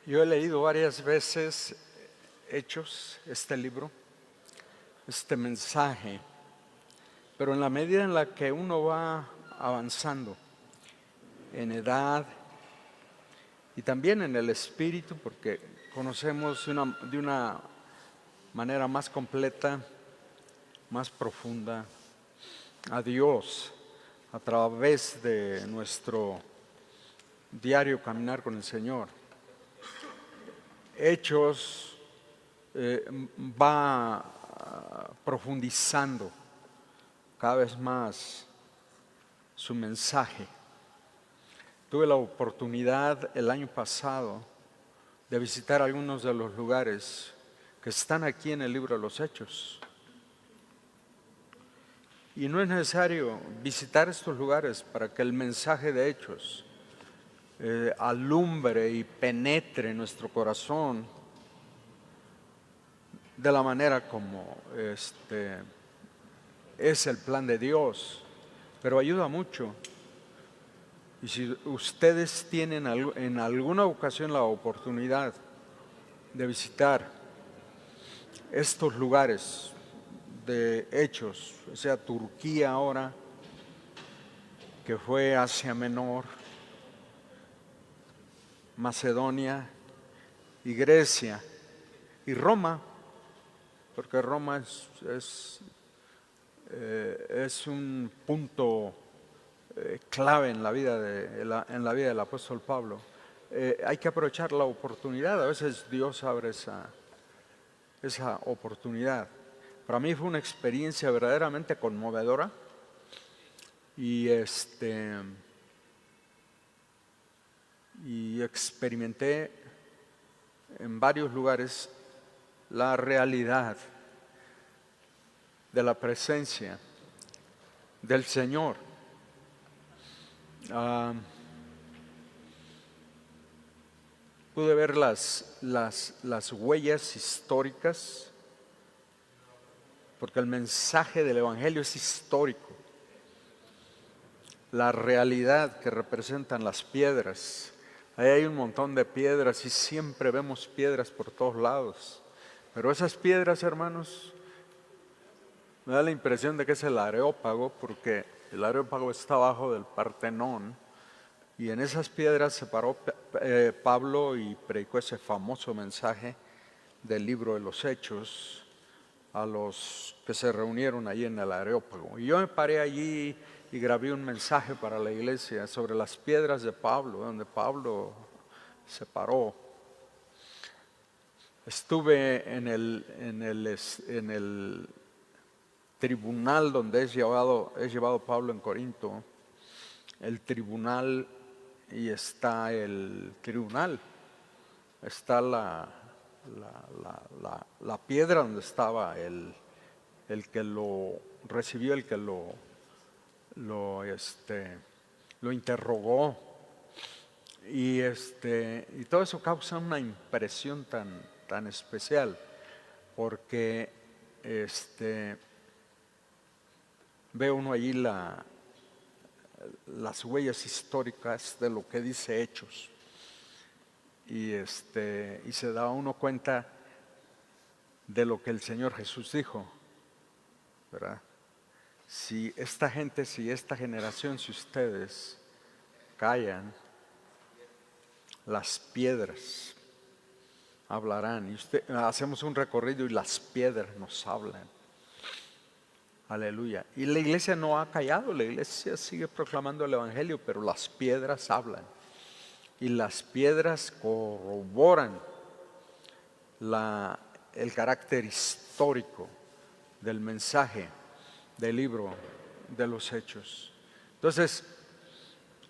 Yo he leído varias veces Hechos, este libro, este mensaje, pero en la medida en la que uno va avanzando en edad y también en el espíritu, porque conocemos de una manera más completa, más profunda a Dios a través de nuestro diario caminar con el Señor. Hechos va profundizando cada vez más su mensaje. Tuve la oportunidad el año pasado de visitar algunos de los lugares que están aquí en el libro de los Hechos. Y no es necesario visitar estos lugares para que el mensaje de Hechos alumbre y penetre nuestro corazón de la manera como es el plan de Dios, pero ayuda mucho. Y si ustedes tienen en alguna ocasión la oportunidad de visitar estos lugares de Hechos, o sea, Turquía ahora, que fue Asia Menor, Macedonia y Grecia y Roma, porque Roma es un punto clave en la vida del apóstol Pablo. Hay que aprovechar la oportunidad. A veces Dios abre esa oportunidad. Para mí fue una experiencia verdaderamente conmovedora y experimenté en varios lugares la realidad de la presencia del Señor. Pude ver las huellas históricas, porque el mensaje del Evangelio es histórico. La realidad que representan las piedras. Ahí hay un montón de piedras y siempre vemos piedras por todos lados. Pero esas piedras, hermanos, me da la impresión de que es el Areópago, porque el Areópago está abajo del Partenón. Y en esas piedras se paró Pablo y predicó ese famoso mensaje del libro de los Hechos a los que se reunieron allí en el Areópago. Y yo me paré allí y grabé un mensaje para la iglesia sobre las piedras de Pablo, donde Pablo se paró. Estuve en el tribunal donde es llevado Pablo en Corinto, el tribunal, y está el tribunal, está la piedra donde estaba el que lo recibió, el que lo interrogó, y todo eso causa una impresión tan especial, porque ve uno allí las huellas históricas de lo que dice Hechos, y se da uno cuenta de lo que el Señor Jesús dijo, ¿verdad? Si esta generación, si ustedes callan, las piedras hablarán. Y hacemos un recorrido y las piedras nos hablan. Aleluya. Y la iglesia no ha callado, la iglesia sigue proclamando el Evangelio, pero las piedras hablan. Y las piedras corroboran el carácter histórico del mensaje del libro de los Hechos. Entonces,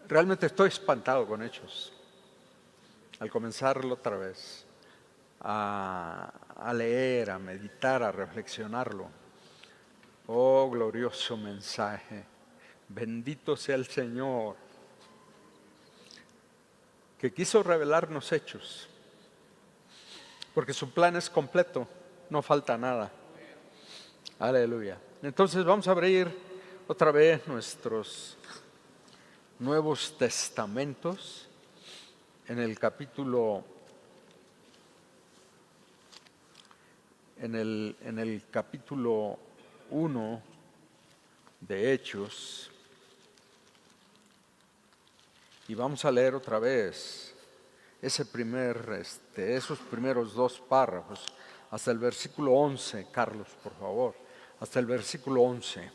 realmente estoy espantado con Hechos. Al comenzarlo otra vez, a leer, a meditar, a reflexionarlo. Oh, glorioso mensaje. Bendito sea el Señor, que quiso revelarnos Hechos, porque su plan es completo, no falta nada. Aleluya. Entonces vamos a abrir otra vez nuestros Nuevos Testamentos en el capítulo en el capítulo 1 de Hechos, y vamos a leer otra vez esos primeros dos párrafos, hasta el versículo 11, Carlos, por favor, hasta el versículo 11,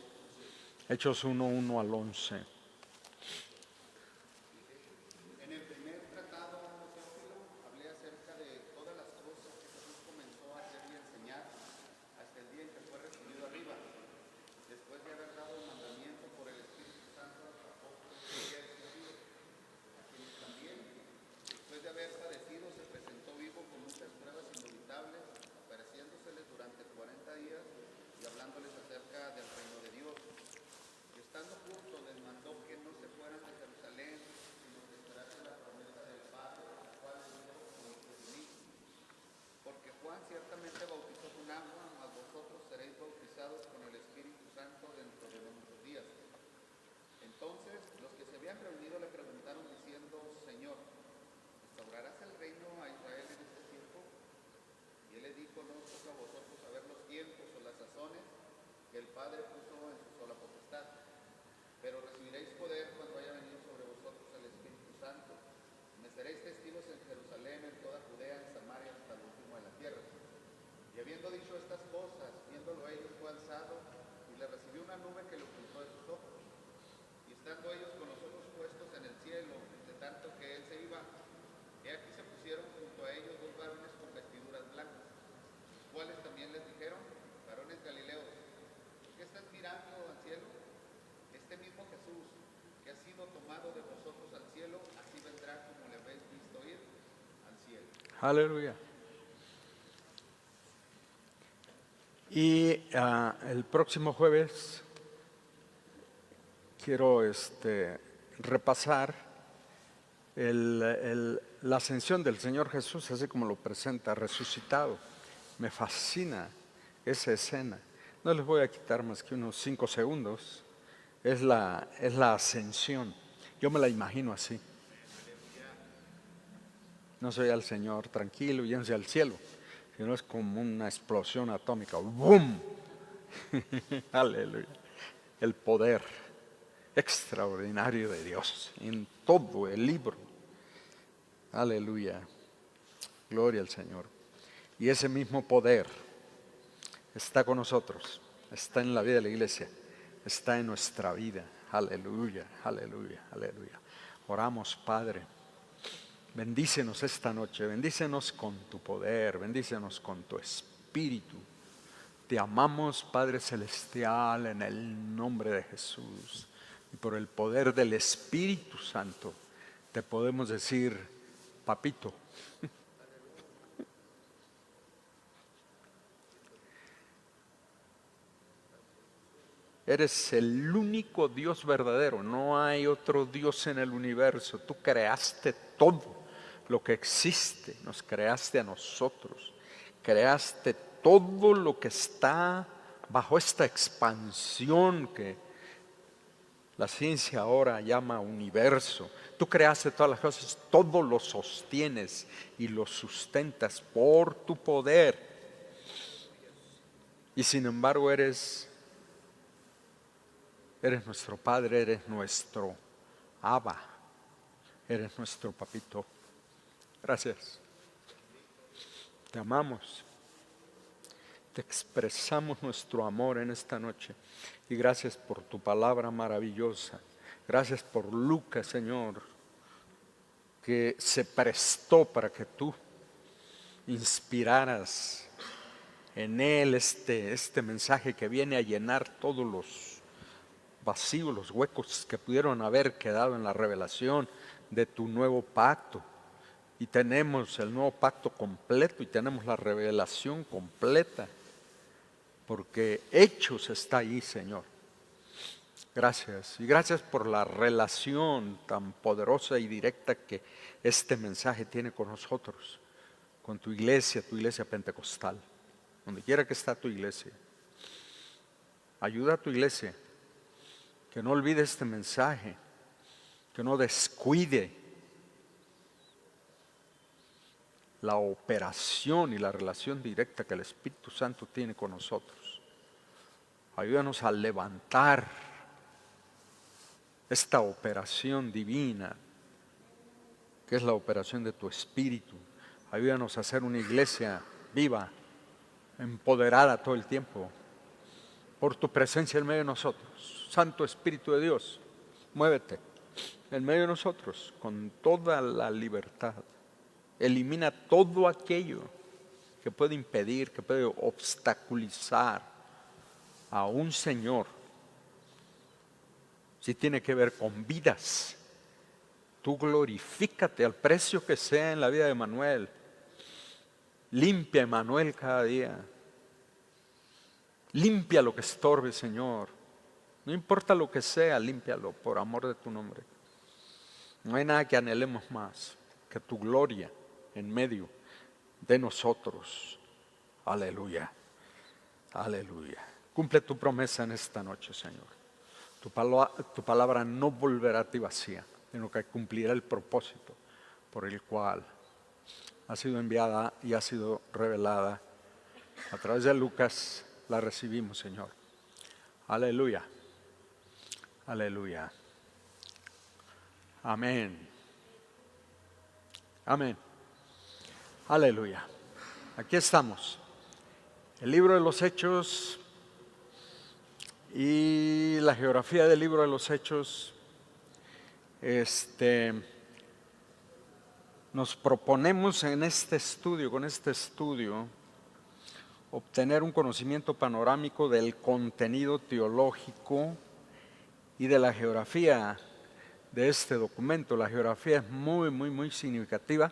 Hechos 1, 1 al 11. En el primer tratado, Teófilo, hablé acerca de todas las cosas que Jesús comenzó a hacer y enseñar hasta el día en que fue recibido arriba, después de haber dado mandamiento por el Espíritu Santo a los apóstoles que había escogido, a quienes también, después de haber padecido, se presentó vivo con muchas pruebas indubitables, apareciéndoseles durante 40 días y hablándoles acerca del reino de Dios. Y estando junto, les mandó que no se fueran de Jerusalén, sino que esperasen la promesa del Padre, la cual les dio por sí mismo. Porque Juan ciertamente bautizó con agua, mas vosotros seréis bautizados con el Espíritu Santo dentro de muchos días. Entonces los que se habían reunido le preguntaron diciendo: Señor, ¿restaurarás el reino a Israel en este tiempo? Y él les dijo: no os toca a vosotros saber los tiempos o las sazones que el Padre puso en su sola potestad, pero recibiréis poder cuando haya venido sobre vosotros el Espíritu Santo. Me seréis testigos en Jerusalén, en toda Judea, en Samaria, hasta el último de la tierra. Y habiendo dicho estas cosas, viéndolo ellos, fue alzado y le recibió una nube que le ocultó de sus ojos. Y estando ellos con los ojos puestos en el cielo, de tanto que él se iba, he aquí se pusieron junto a ellos dos varones con vestiduras blancas, los cuales también les dijeron: varones galileos, ¿por qué estás mirando al cielo? Este mismo Jesús, que ha sido tomado de vosotros al cielo, así vendrá como le habéis visto ir al cielo. Aleluya. Y el próximo jueves quiero repasar la ascensión del Señor Jesús, así como lo presenta, resucitado. Me fascina esa escena. No les voy a quitar más que unos 5 segundos. Es la ascensión. Yo me la imagino así. No soy al Señor tranquilo, yéndose al cielo, sino es como una explosión atómica. ¡Bum! Aleluya. El poder extraordinario de Dios en todo el libro. Aleluya. Gloria al Señor. Y ese mismo poder está con nosotros, está en la vida de la iglesia, está en nuestra vida. Aleluya, aleluya, aleluya. Oramos, Padre. Bendícenos esta noche, bendícenos con tu poder, bendícenos con tu espíritu. Te amamos, Padre Celestial, en el nombre de Jesús. Y por el poder del Espíritu Santo te podemos decir: papito. Eres el único Dios verdadero, no hay otro Dios en el universo. Tú creaste todo lo que existe, nos creaste a nosotros, creaste todo lo que está bajo esta expansión que la ciencia ahora llama universo. Tú creaste todas las cosas, todo lo sostienes y lo sustentas por tu poder. Y sin embargo eres nuestro Padre, eres nuestro Abba, eres nuestro papito. Gracias. Te amamos. Te expresamos nuestro amor en esta noche. Y gracias por tu palabra maravillosa. Gracias por Lucas, Señor, que se prestó para que tú inspiraras en él este mensaje que viene a llenar todos los vacíos, los huecos que pudieron haber quedado en la revelación de tu nuevo pacto. Y tenemos el nuevo pacto completo y tenemos la revelación completa, porque Hechos está ahí, Señor. Gracias. Y gracias por la relación tan poderosa y directa que este mensaje tiene con nosotros, con tu iglesia pentecostal, donde quiera que está tu iglesia. Ayuda a tu iglesia que no olvide este mensaje, que no descuide la operación y la relación directa que el Espíritu Santo tiene con nosotros. Ayúdanos a levantar esta operación divina, que es la operación de tu Espíritu. Ayúdanos a ser una iglesia viva, empoderada todo el tiempo, por tu presencia en medio de nosotros. Santo Espíritu de Dios, muévete en medio de nosotros con toda la libertad. Elimina todo aquello que puede impedir, que puede obstaculizar a un Señor. Si tiene que ver con vidas, tú glorifícate al precio que sea en la vida de Manuel. Limpia a Manuel cada día. Limpia lo que estorbe, Señor. No importa lo que sea, límpialo por amor de tu nombre. No hay nada que anhelemos más que tu gloria en medio de nosotros. Aleluya. Aleluya. Cumple tu promesa en esta noche, Señor. Tu palabra no volverá a ti vacía, sino que cumplirá el propósito por el cual ha sido enviada y ha sido revelada. A través de Lucas la recibimos, Señor. Aleluya. Aleluya. Amén. Amén. Aleluya. Aquí estamos. El libro de los Hechos y la geografía del libro de los Hechos. Nos proponemos en este estudio, con este estudio, obtener un conocimiento panorámico del contenido teológico y de la geografía de este documento. La geografía es muy significativa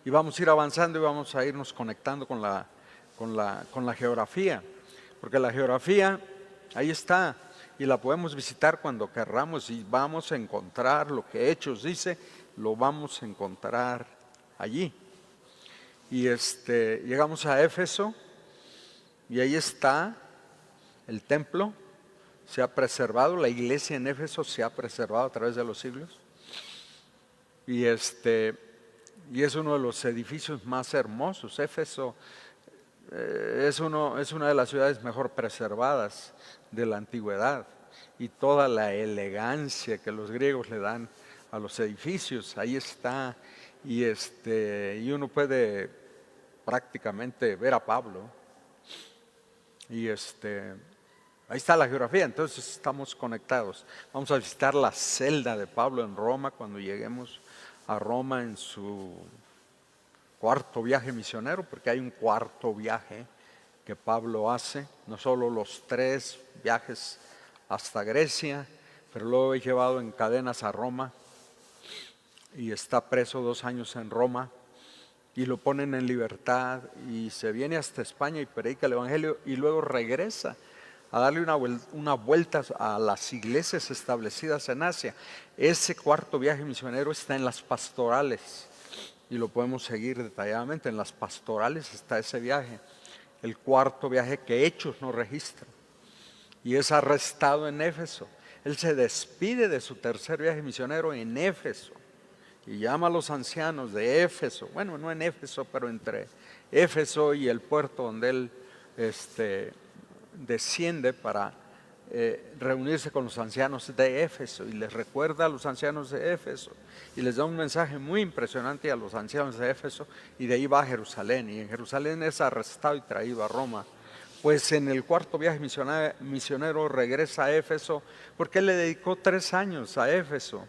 y vamos a ir avanzando y vamos a irnos conectando con la geografía, porque la geografía ahí está y la podemos visitar cuando querramos y vamos a encontrar lo que Hechos dice, lo vamos a encontrar allí. Y llegamos a Éfeso y ahí está el templo. Se ha preservado, la iglesia en Éfeso se ha preservado a través de los siglos. Y es uno de los edificios más hermosos. Éfeso es una de las ciudades mejor preservadas de la antigüedad. Y toda la elegancia que los griegos le dan a los edificios, ahí está. Y uno puede prácticamente ver a Pablo. Y ahí está la geografía, entonces estamos conectados. Vamos a visitar la celda de Pablo en Roma cuando lleguemos a Roma en su cuarto viaje misionero, porque hay un cuarto viaje que Pablo hace, no solo los 3 viajes hasta Grecia, pero luego es llevado en cadenas a Roma y está preso 2 años en Roma y lo ponen en libertad y se viene hasta España y predica el evangelio y luego regresa a darle una vuelta a las iglesias establecidas en Asia. Ese cuarto viaje misionero está en las pastorales y lo podemos seguir detalladamente. En las pastorales está ese viaje, el cuarto viaje que Hechos no registra, y es arrestado en Éfeso. Él se despide de su tercer viaje misionero en Éfeso y llama a los ancianos de Éfeso, bueno, no en Éfeso, pero entre Éfeso y el puerto donde él desciende para reunirse con los ancianos de Éfeso, y les recuerda a los ancianos de Éfeso y les da un mensaje muy impresionante a los ancianos de Éfeso, y de ahí va a Jerusalén, y en Jerusalén es arrestado y traído a Roma. Pues en el cuarto viaje misionero regresa a Éfeso, porque él le dedicó 3 años a Éfeso.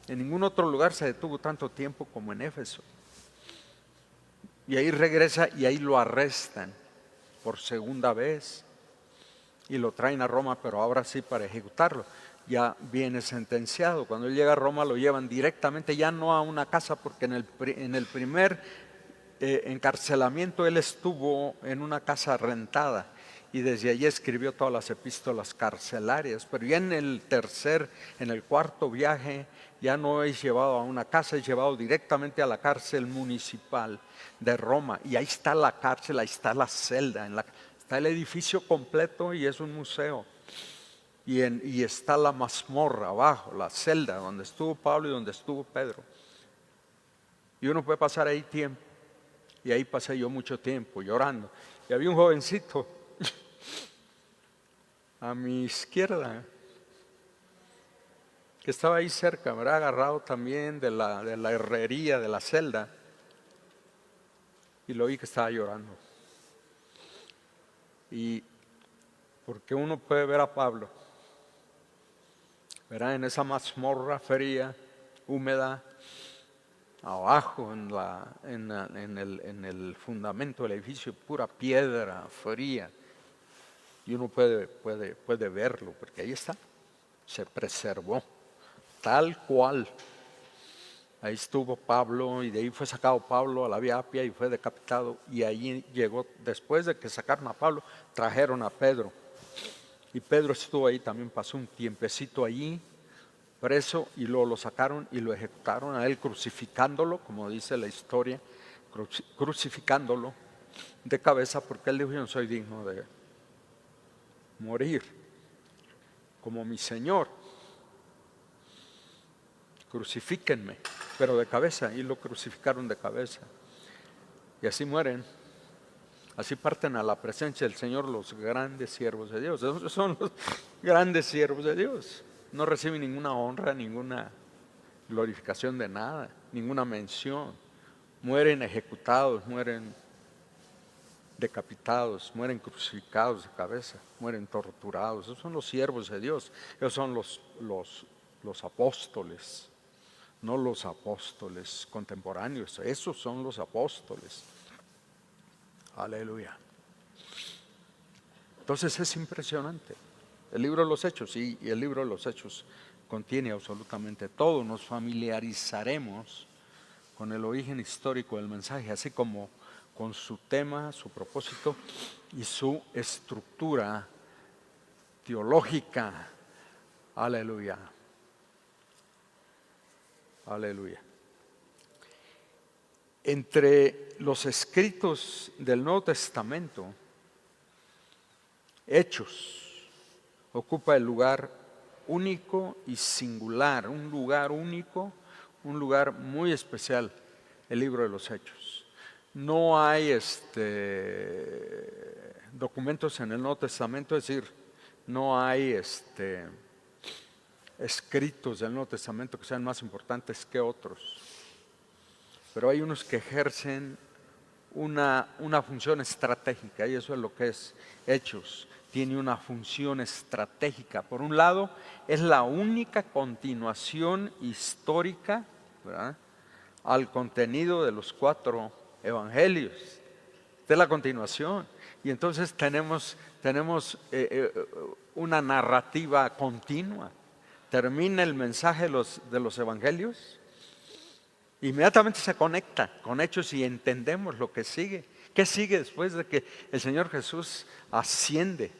En ningún otro lugar se detuvo tanto tiempo como en Éfeso. Y ahí regresa y ahí lo arrestan por segunda vez y lo traen a Roma, pero ahora sí para ejecutarlo. Ya viene sentenciado. Cuando él llega a Roma lo llevan directamente, ya no a una casa, porque en el primer encarcelamiento él estuvo en una casa rentada y desde allí escribió todas las epístolas carcelarias. Pero ya en el cuarto viaje ya no es llevado a una casa, es llevado directamente a la cárcel municipal de Roma, y ahí está la cárcel, ahí está la celda, está el edificio completo y es un museo, y está la mazmorra abajo, la celda donde estuvo Pablo y donde estuvo Pedro, y uno puede pasar ahí tiempo Y ahí pasé yo mucho tiempo llorando. Y había un jovencito a mi izquierda que estaba ahí cerca, me había agarrado también de la herrería, de la celda, y lo vi que estaba llorando. Y porque uno puede ver a Pablo, verá, en esa mazmorra fría, húmeda, abajo en el fundamento del edificio, pura piedra fría, y uno puede verlo, porque ahí está, se preservó, tal cual. Ahí estuvo Pablo, y de ahí fue sacado Pablo a la Vía Apia y fue decapitado, y allí llegó, después de que sacaron a Pablo, trajeron a Pedro, y Pedro estuvo ahí también, pasó un tiempecito allí, preso, y luego lo sacaron y lo ejecutaron a él, crucificándolo, como dice la historia, crucificándolo de cabeza, porque él dijo: yo no soy digno de morir como mi Señor, crucifíquenme, pero de cabeza, y lo crucificaron de cabeza. Y así mueren, así parten a la presencia del Señor los grandes siervos de Dios. Esos son los grandes siervos de Dios. No reciben ninguna honra, ninguna glorificación de nada, ninguna mención. Mueren ejecutados, mueren decapitados, mueren crucificados de cabeza, mueren torturados. Esos son los siervos de Dios. Esos son los apóstoles, no los apóstoles contemporáneos. Esos son los apóstoles. Aleluya. Entonces es impresionante. El libro de los Hechos, y el libro de los Hechos contiene absolutamente todo. Nos familiarizaremos con el origen histórico del mensaje, así como con su tema, su propósito y su estructura teológica. Aleluya. Aleluya. Entre los escritos del Nuevo Testamento, Hechos ocupa el lugar único y singular, un lugar único, un lugar muy especial, el libro de los Hechos. No hay documentos en el Nuevo Testamento, es decir, no hay escritos del Nuevo Testamento que sean más importantes que otros, pero hay unos que ejercen una función estratégica, y eso es lo que es Hechos. Tiene una función estratégica. Por un lado, es la única continuación histórica, ¿verdad?, al contenido de los 4 evangelios. Esta es la continuación. Y entonces tenemos una narrativa continua. Termina el mensaje de los evangelios, inmediatamente se conecta con Hechos y entendemos lo que sigue. ¿Qué sigue después de que el Señor Jesús asciende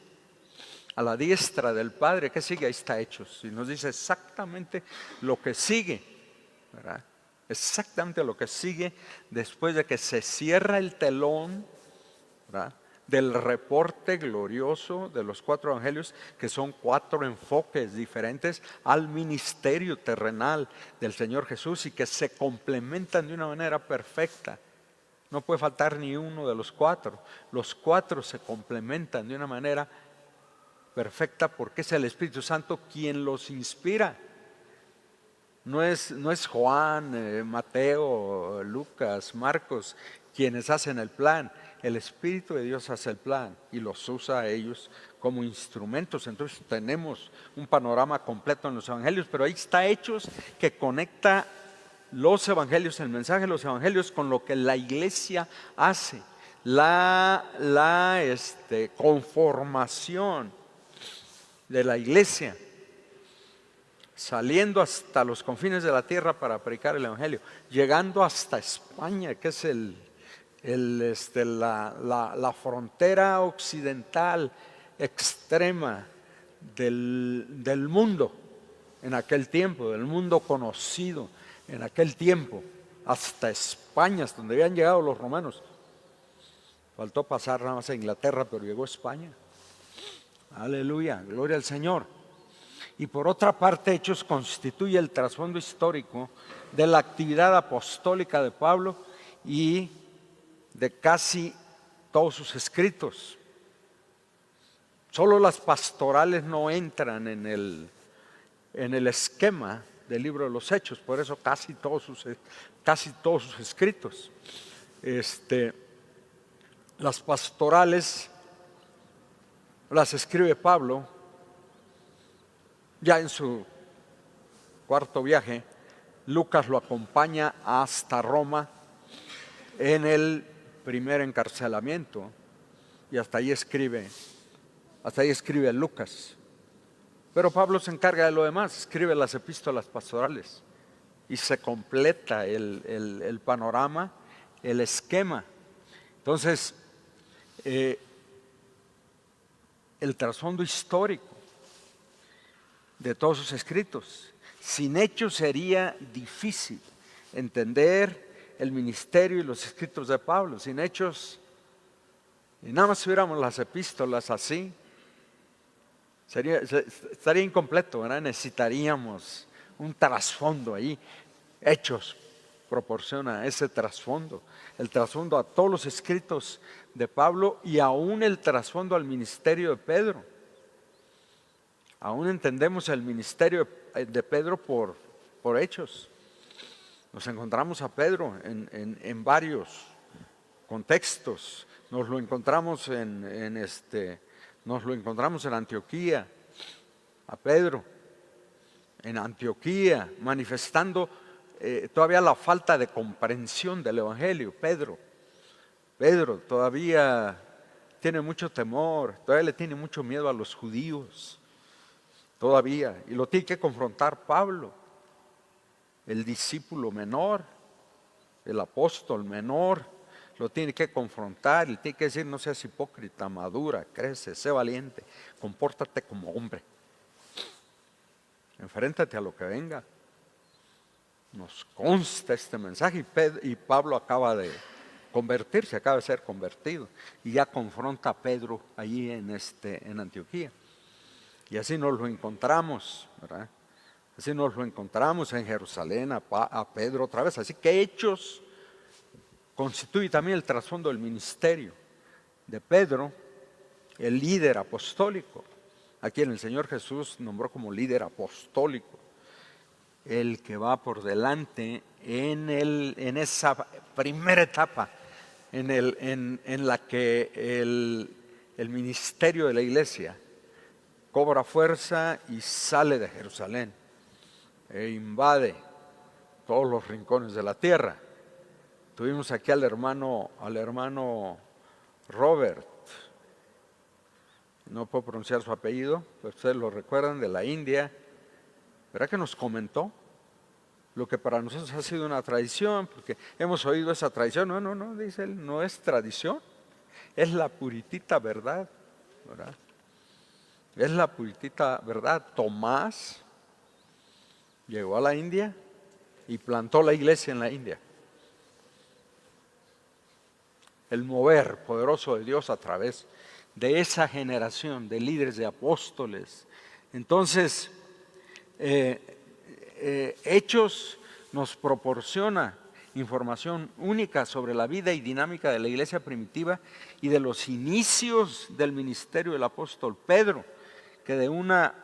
a la diestra del Padre? ¿Qué sigue? Ahí está Hechos, y nos dice exactamente lo que sigue, ¿verdad? Exactamente lo que sigue después de que se cierra el telón, ¿verdad?, del reporte glorioso de los 4 evangelios, que son 4 enfoques diferentes al ministerio terrenal del Señor Jesús, y que se complementan de una manera perfecta. No puede faltar ni uno de los 4. Los 4 se complementan de una manera perfecta, porque es el Espíritu Santo quien los inspira. No es Juan, Mateo, Lucas, Marcos quienes hacen el plan. El Espíritu de Dios hace el plan y los usa a ellos como instrumentos. Entonces tenemos un panorama completo en los evangelios, pero ahí está Hechos, que conecta los evangelios, el mensaje de los evangelios, con lo que la iglesia hace, la conformación de la iglesia, saliendo hasta los confines de la tierra para predicar el evangelio, llegando hasta España, que es la frontera occidental extrema del mundo en aquel tiempo, del mundo conocido en aquel tiempo, hasta España, hasta donde habían llegado los romanos. Faltó pasar nada más a Inglaterra, pero llegó a España. Aleluya, gloria al Señor. Y por otra parte, Hechos constituye el trasfondo histórico de la actividad apostólica de Pablo y de casi todos sus escritos. Solo las pastorales no entran en el esquema del libro de los Hechos, por eso casi todos sus escritos. Las pastorales las escribe Pablo ya en su cuarto viaje. Lucas lo acompaña hasta Roma en el primer encarcelamiento y hasta ahí escribe Lucas. Pero Pablo se encarga de lo demás, escribe las epístolas pastorales y se completa el panorama, el esquema. Entonces, el trasfondo histórico de todos sus escritos. Sin hechos sería difícil entender el ministerio y los escritos de Pablo. Sin hechos, y nada más si hubiéramos las epístolas así, estaría incompleto, ¿verdad? Necesitaríamos un trasfondo ahí. Hechos proporciona ese trasfondo, el trasfondo a todos los escritos de Pablo y aún el trasfondo al ministerio de Pedro. Aún entendemos el ministerio de Pedro por Hechos. Nos encontramos a Pedro en varios contextos. Nos lo encontramos en Antioquía, a Pedro, en Antioquía, manifestando todavía la falta de comprensión del Evangelio. Pedro todavía tiene mucho temor, todavía le tiene mucho miedo a los judíos, todavía, y lo tiene que confrontar Pablo, el discípulo menor, el apóstol menor, lo tiene que confrontar, le tiene que decir: no seas hipócrita, madura, crece, sé valiente, compórtate como hombre, enfréntate a lo que venga. Nos consta este mensaje y Pablo acaba de convertirse, acaba de ser convertido y ya confronta a Pedro allí en Antioquía. Y así nos lo encontramos, ¿verdad? Así nos lo encontramos en Jerusalén a Pedro otra vez. Así que Hechos constituye también el trasfondo del ministerio de Pedro, el líder apostólico, a quien el Señor Jesús nombró como líder apostólico, el que va por delante en esa primera etapa en la que el ministerio de la iglesia cobra fuerza y sale de Jerusalén e invade todos los rincones de la tierra. Tuvimos aquí al hermano Robert, no puedo pronunciar su apellido, pero ustedes lo recuerdan, de la India, ¿verdad? Que nos comentó lo que para nosotros ha sido una tradición, porque hemos oído esa tradición. No, dice él, no es tradición, es la puritita verdad, ¿verdad? Es la puritita verdad. Tomás llegó a la India y plantó la iglesia en la India. El mover poderoso de Dios a través de esa generación de líderes, de apóstoles. Entonces, Hechos nos proporciona información única sobre la vida y dinámica de la iglesia primitiva y de los inicios del ministerio del apóstol Pedro, que de otra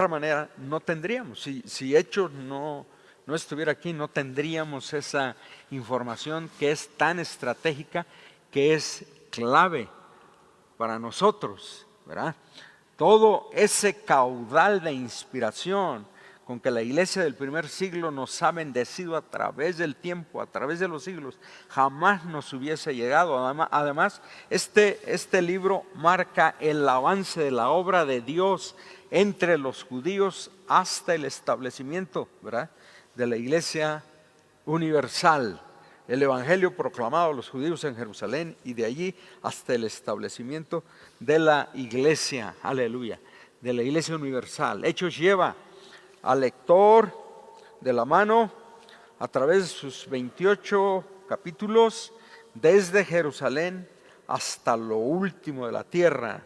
manera no tendríamos. Si Hechos no estuviera aquí, no tendríamos esa información que es tan estratégica, que es clave para nosotros, ¿verdad? Todo ese caudal de inspiración con que la iglesia del primer siglo nos ha bendecido a través del tiempo, a través de los siglos, jamás nos hubiese llegado. Además, este libro marca el avance de la obra de Dios entre los judíos hasta el establecimiento, ¿verdad?, de la iglesia universal. El evangelio proclamado a los judíos en Jerusalén y de allí hasta el establecimiento de la iglesia, aleluya, de la iglesia universal. Hechos lleva al lector de la mano a través de sus 28 capítulos, desde Jerusalén hasta lo último de la tierra,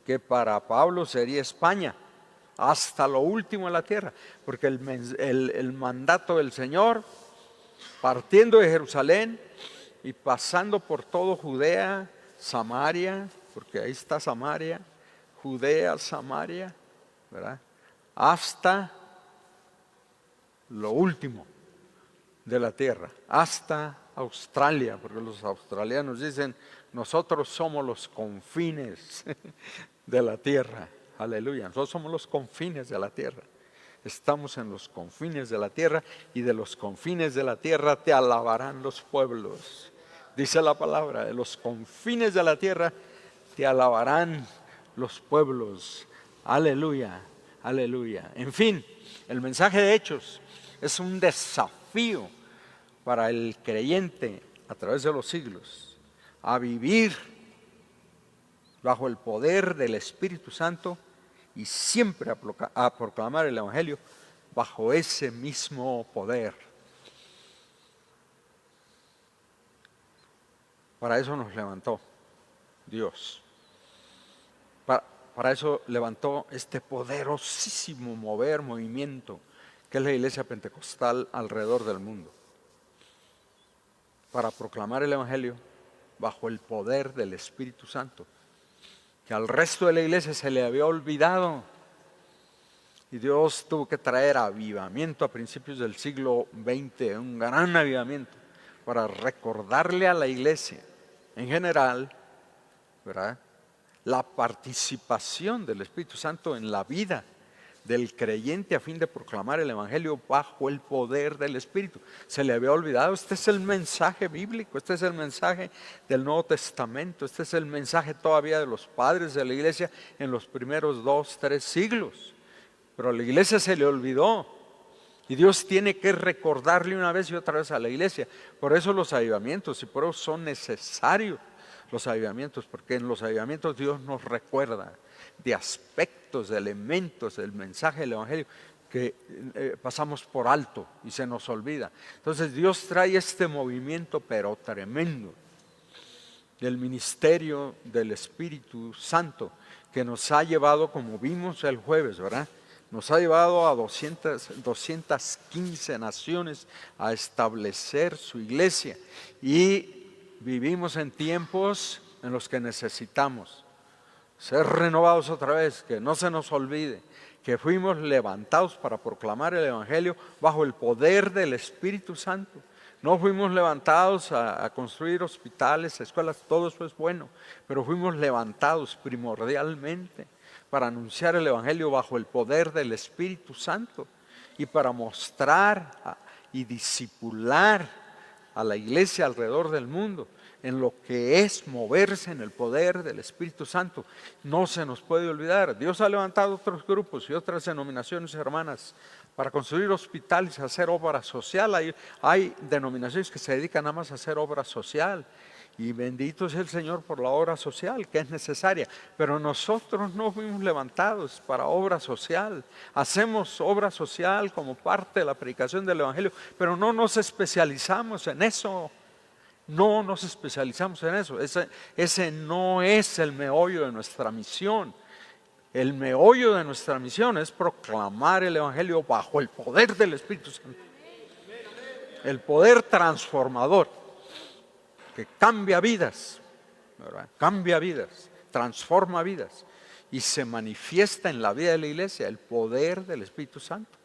que para Pablo sería España, hasta lo último de la tierra, porque el mandato del Señor partiendo de Jerusalén y pasando por todo Judea, Samaria, porque ahí está Samaria, Judea, Samaria, ¿verdad? Hasta lo último de la tierra, hasta Australia, porque los australianos dicen, nosotros somos los confines de la tierra. Aleluya, nosotros somos los confines de la tierra. Estamos en los confines de la tierra y de los confines de la tierra te alabarán los pueblos. Dice la palabra, de los confines de la tierra te alabarán los pueblos. Aleluya, aleluya. En fin, el mensaje de Hechos es un desafío para el creyente a través de los siglos a vivir bajo el poder del Espíritu Santo y siempre a proclamar el Evangelio bajo ese mismo poder. Para eso nos levantó Dios. Para eso levantó este poderosísimo movimiento que es la iglesia pentecostal alrededor del mundo. Para proclamar el Evangelio bajo el poder del Espíritu Santo, que al resto de la iglesia se le había olvidado. Y Dios tuvo que traer avivamiento a principios del siglo XX, un gran avivamiento, para recordarle a la iglesia en general, ¿verdad?, la participación del Espíritu Santo en la vida del creyente a fin de proclamar el Evangelio bajo el poder del Espíritu. Se le había olvidado, este es el mensaje bíblico, este es el mensaje del Nuevo Testamento, este es el mensaje todavía de los padres de la iglesia en los primeros 2, 3 siglos. Pero a la iglesia se le olvidó y Dios tiene que recordarle una vez y otra vez a la iglesia. Por eso los avivamientos y por eso son necesarios los avivamientos, porque en los avivamientos Dios nos recuerda de aspectos, de elementos del mensaje del Evangelio que pasamos por alto y se nos olvida. Entonces Dios trae este movimiento pero tremendo del ministerio del Espíritu Santo que nos ha llevado, como vimos el jueves, ¿verdad?, nos ha llevado a 215 naciones a establecer su iglesia y vivimos en tiempos en los que necesitamos ser renovados otra vez, que no se nos olvide que fuimos levantados para proclamar el Evangelio bajo el poder del Espíritu Santo. No fuimos levantados a construir hospitales, escuelas, todo eso es bueno, pero fuimos levantados primordialmente para anunciar el Evangelio bajo el poder del Espíritu Santo y para mostrar y discipular a la iglesia alrededor del mundo en lo que es moverse en el poder del Espíritu Santo. No se nos puede olvidar, Dios ha levantado otros grupos y otras denominaciones hermanas para construir hospitales, hacer obra social. Hay denominaciones que se dedican nada más a hacer obra social. Y bendito sea el Señor por la obra social que es necesaria. Pero nosotros no fuimos levantados para obra social. Hacemos obra social como parte de la predicación del Evangelio, pero no nos especializamos en eso. No nos especializamos en eso. Ese no es el meollo de nuestra misión. El meollo de nuestra misión es proclamar el Evangelio bajo el poder del Espíritu Santo. El poder transformador que cambia vidas, ¿verdad?, cambia vidas, transforma vidas y se manifiesta en la vida de la iglesia el poder del Espíritu Santo.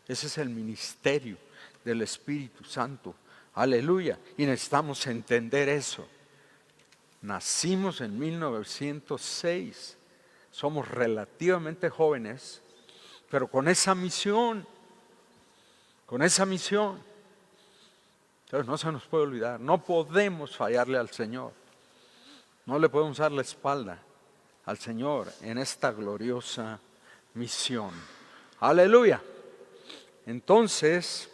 Ese es el ministerio del Espíritu Santo. Aleluya. Y necesitamos entender eso. Nacimos en 1906. Somos relativamente jóvenes, pero con esa misión. Entonces no se nos puede olvidar, no podemos fallarle al Señor. No le podemos dar la espalda al Señor en esta gloriosa misión. Aleluya. Entonces,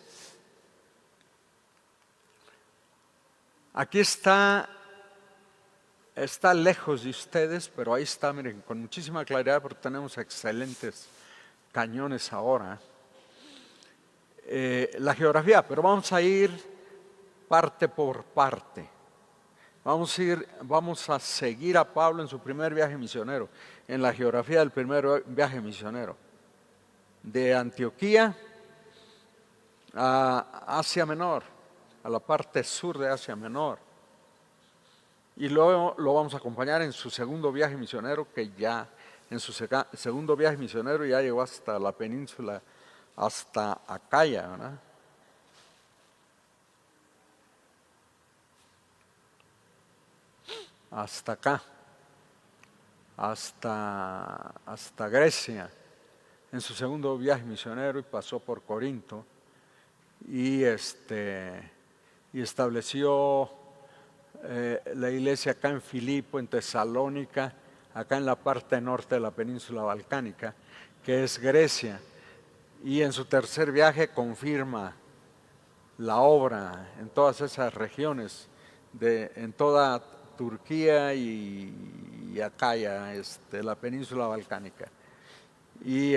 aquí está lejos de ustedes, pero ahí está, miren, con muchísima claridad, porque tenemos excelentes cañones ahora. La geografía, pero vamos a ir parte por parte. Vamos a seguir a Pablo en su primer viaje misionero, en la geografía del primer viaje misionero, de Antioquía a Asia Menor, a la parte sur de Asia Menor. Y luego lo vamos a acompañar en su segundo viaje misionero, que ya en su segundo viaje misionero ya llegó hasta la península, hasta Acaya, ¿verdad? Hasta acá, hasta Grecia, en su segundo viaje misionero, y pasó por Corinto y estableció la iglesia acá en Filipo, en Tesalónica, acá en la parte norte de la península balcánica, que es Grecia. Y en su tercer viaje confirma la obra en todas esas regiones, en toda Turquía y Acaya, la península balcánica. Y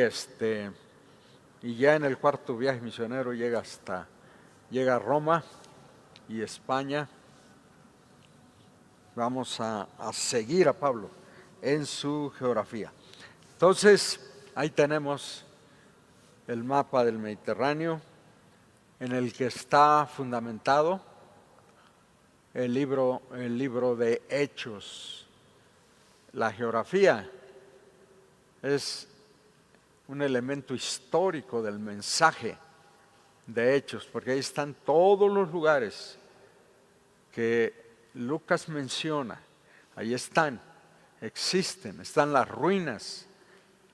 ya en el cuarto viaje misionero llega a Roma y España. Vamos a seguir a Pablo en su geografía. Entonces, ahí tenemos el mapa del Mediterráneo, en el que está fundamentado el libro de Hechos. La geografía es un elemento histórico del mensaje de Hechos, porque ahí están todos los lugares que Lucas menciona. Ahí existen, están las ruinas,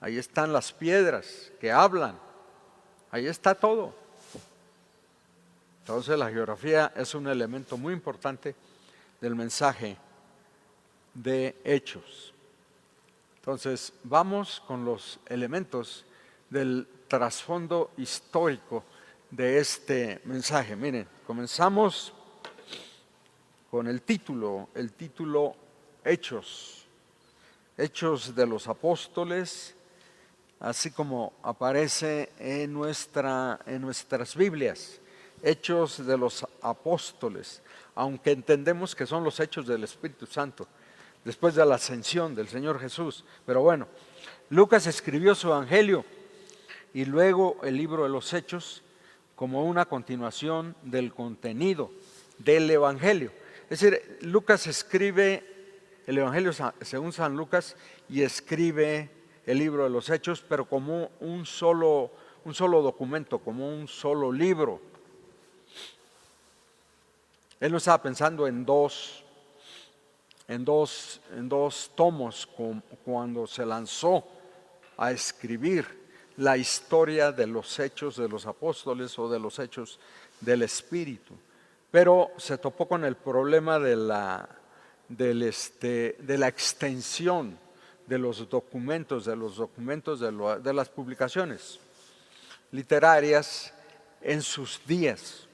ahí están las piedras que hablan, ahí está todo. Entonces la geografía es un elemento muy importante del mensaje de Hechos. Entonces vamos con los elementos del trasfondo histórico de este mensaje. Miren, comenzamos con el título Hechos, Hechos de los Apóstoles, así como aparece en nuestras Biblias, Hechos de los Apóstoles, aunque entendemos que son los hechos del Espíritu Santo, después de la ascensión del Señor Jesús. Pero bueno, Lucas escribió su Evangelio y luego el libro de los Hechos como una continuación del contenido del Evangelio. Es decir, Lucas escribe el Evangelio según San Lucas y escribe el libro de los Hechos, pero como un solo documento, como un solo libro. Él no estaba pensando en dos tomos cuando se lanzó a escribir la historia de los hechos de los apóstoles o de los hechos del Espíritu. Pero se topó con el problema de la extensión de los documentos, de las publicaciones literarias en sus días.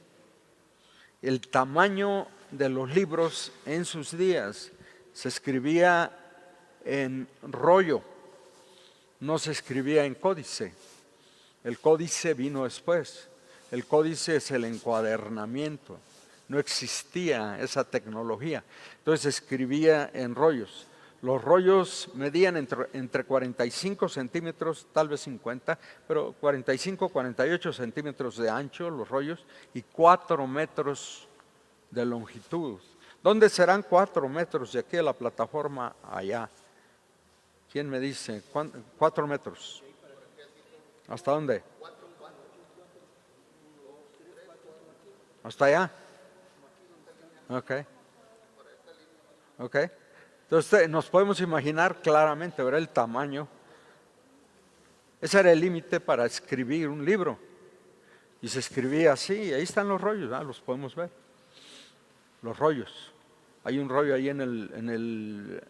El tamaño de los libros en sus días se escribía en rollo, no se escribía en códice. El códice vino después. El códice es el encuadernamiento. No existía esa tecnología. Entonces se escribía en rollos. Los rollos medían entre 45 centímetros, tal vez 50, pero 45, 48 centímetros de ancho los rollos y 4 metros de longitud. ¿Dónde serán 4 metros de aquí a la plataforma allá? ¿Quién me dice? 4 metros. ¿Hasta dónde? ¿Hasta allá? Ok. Entonces nos podemos imaginar claramente, ¿verdad? El tamaño. Ese era el límite para escribir un libro. Y se escribía así, ahí están los rollos, ¿verdad? Los podemos ver. Los rollos. Hay un rollo ahí en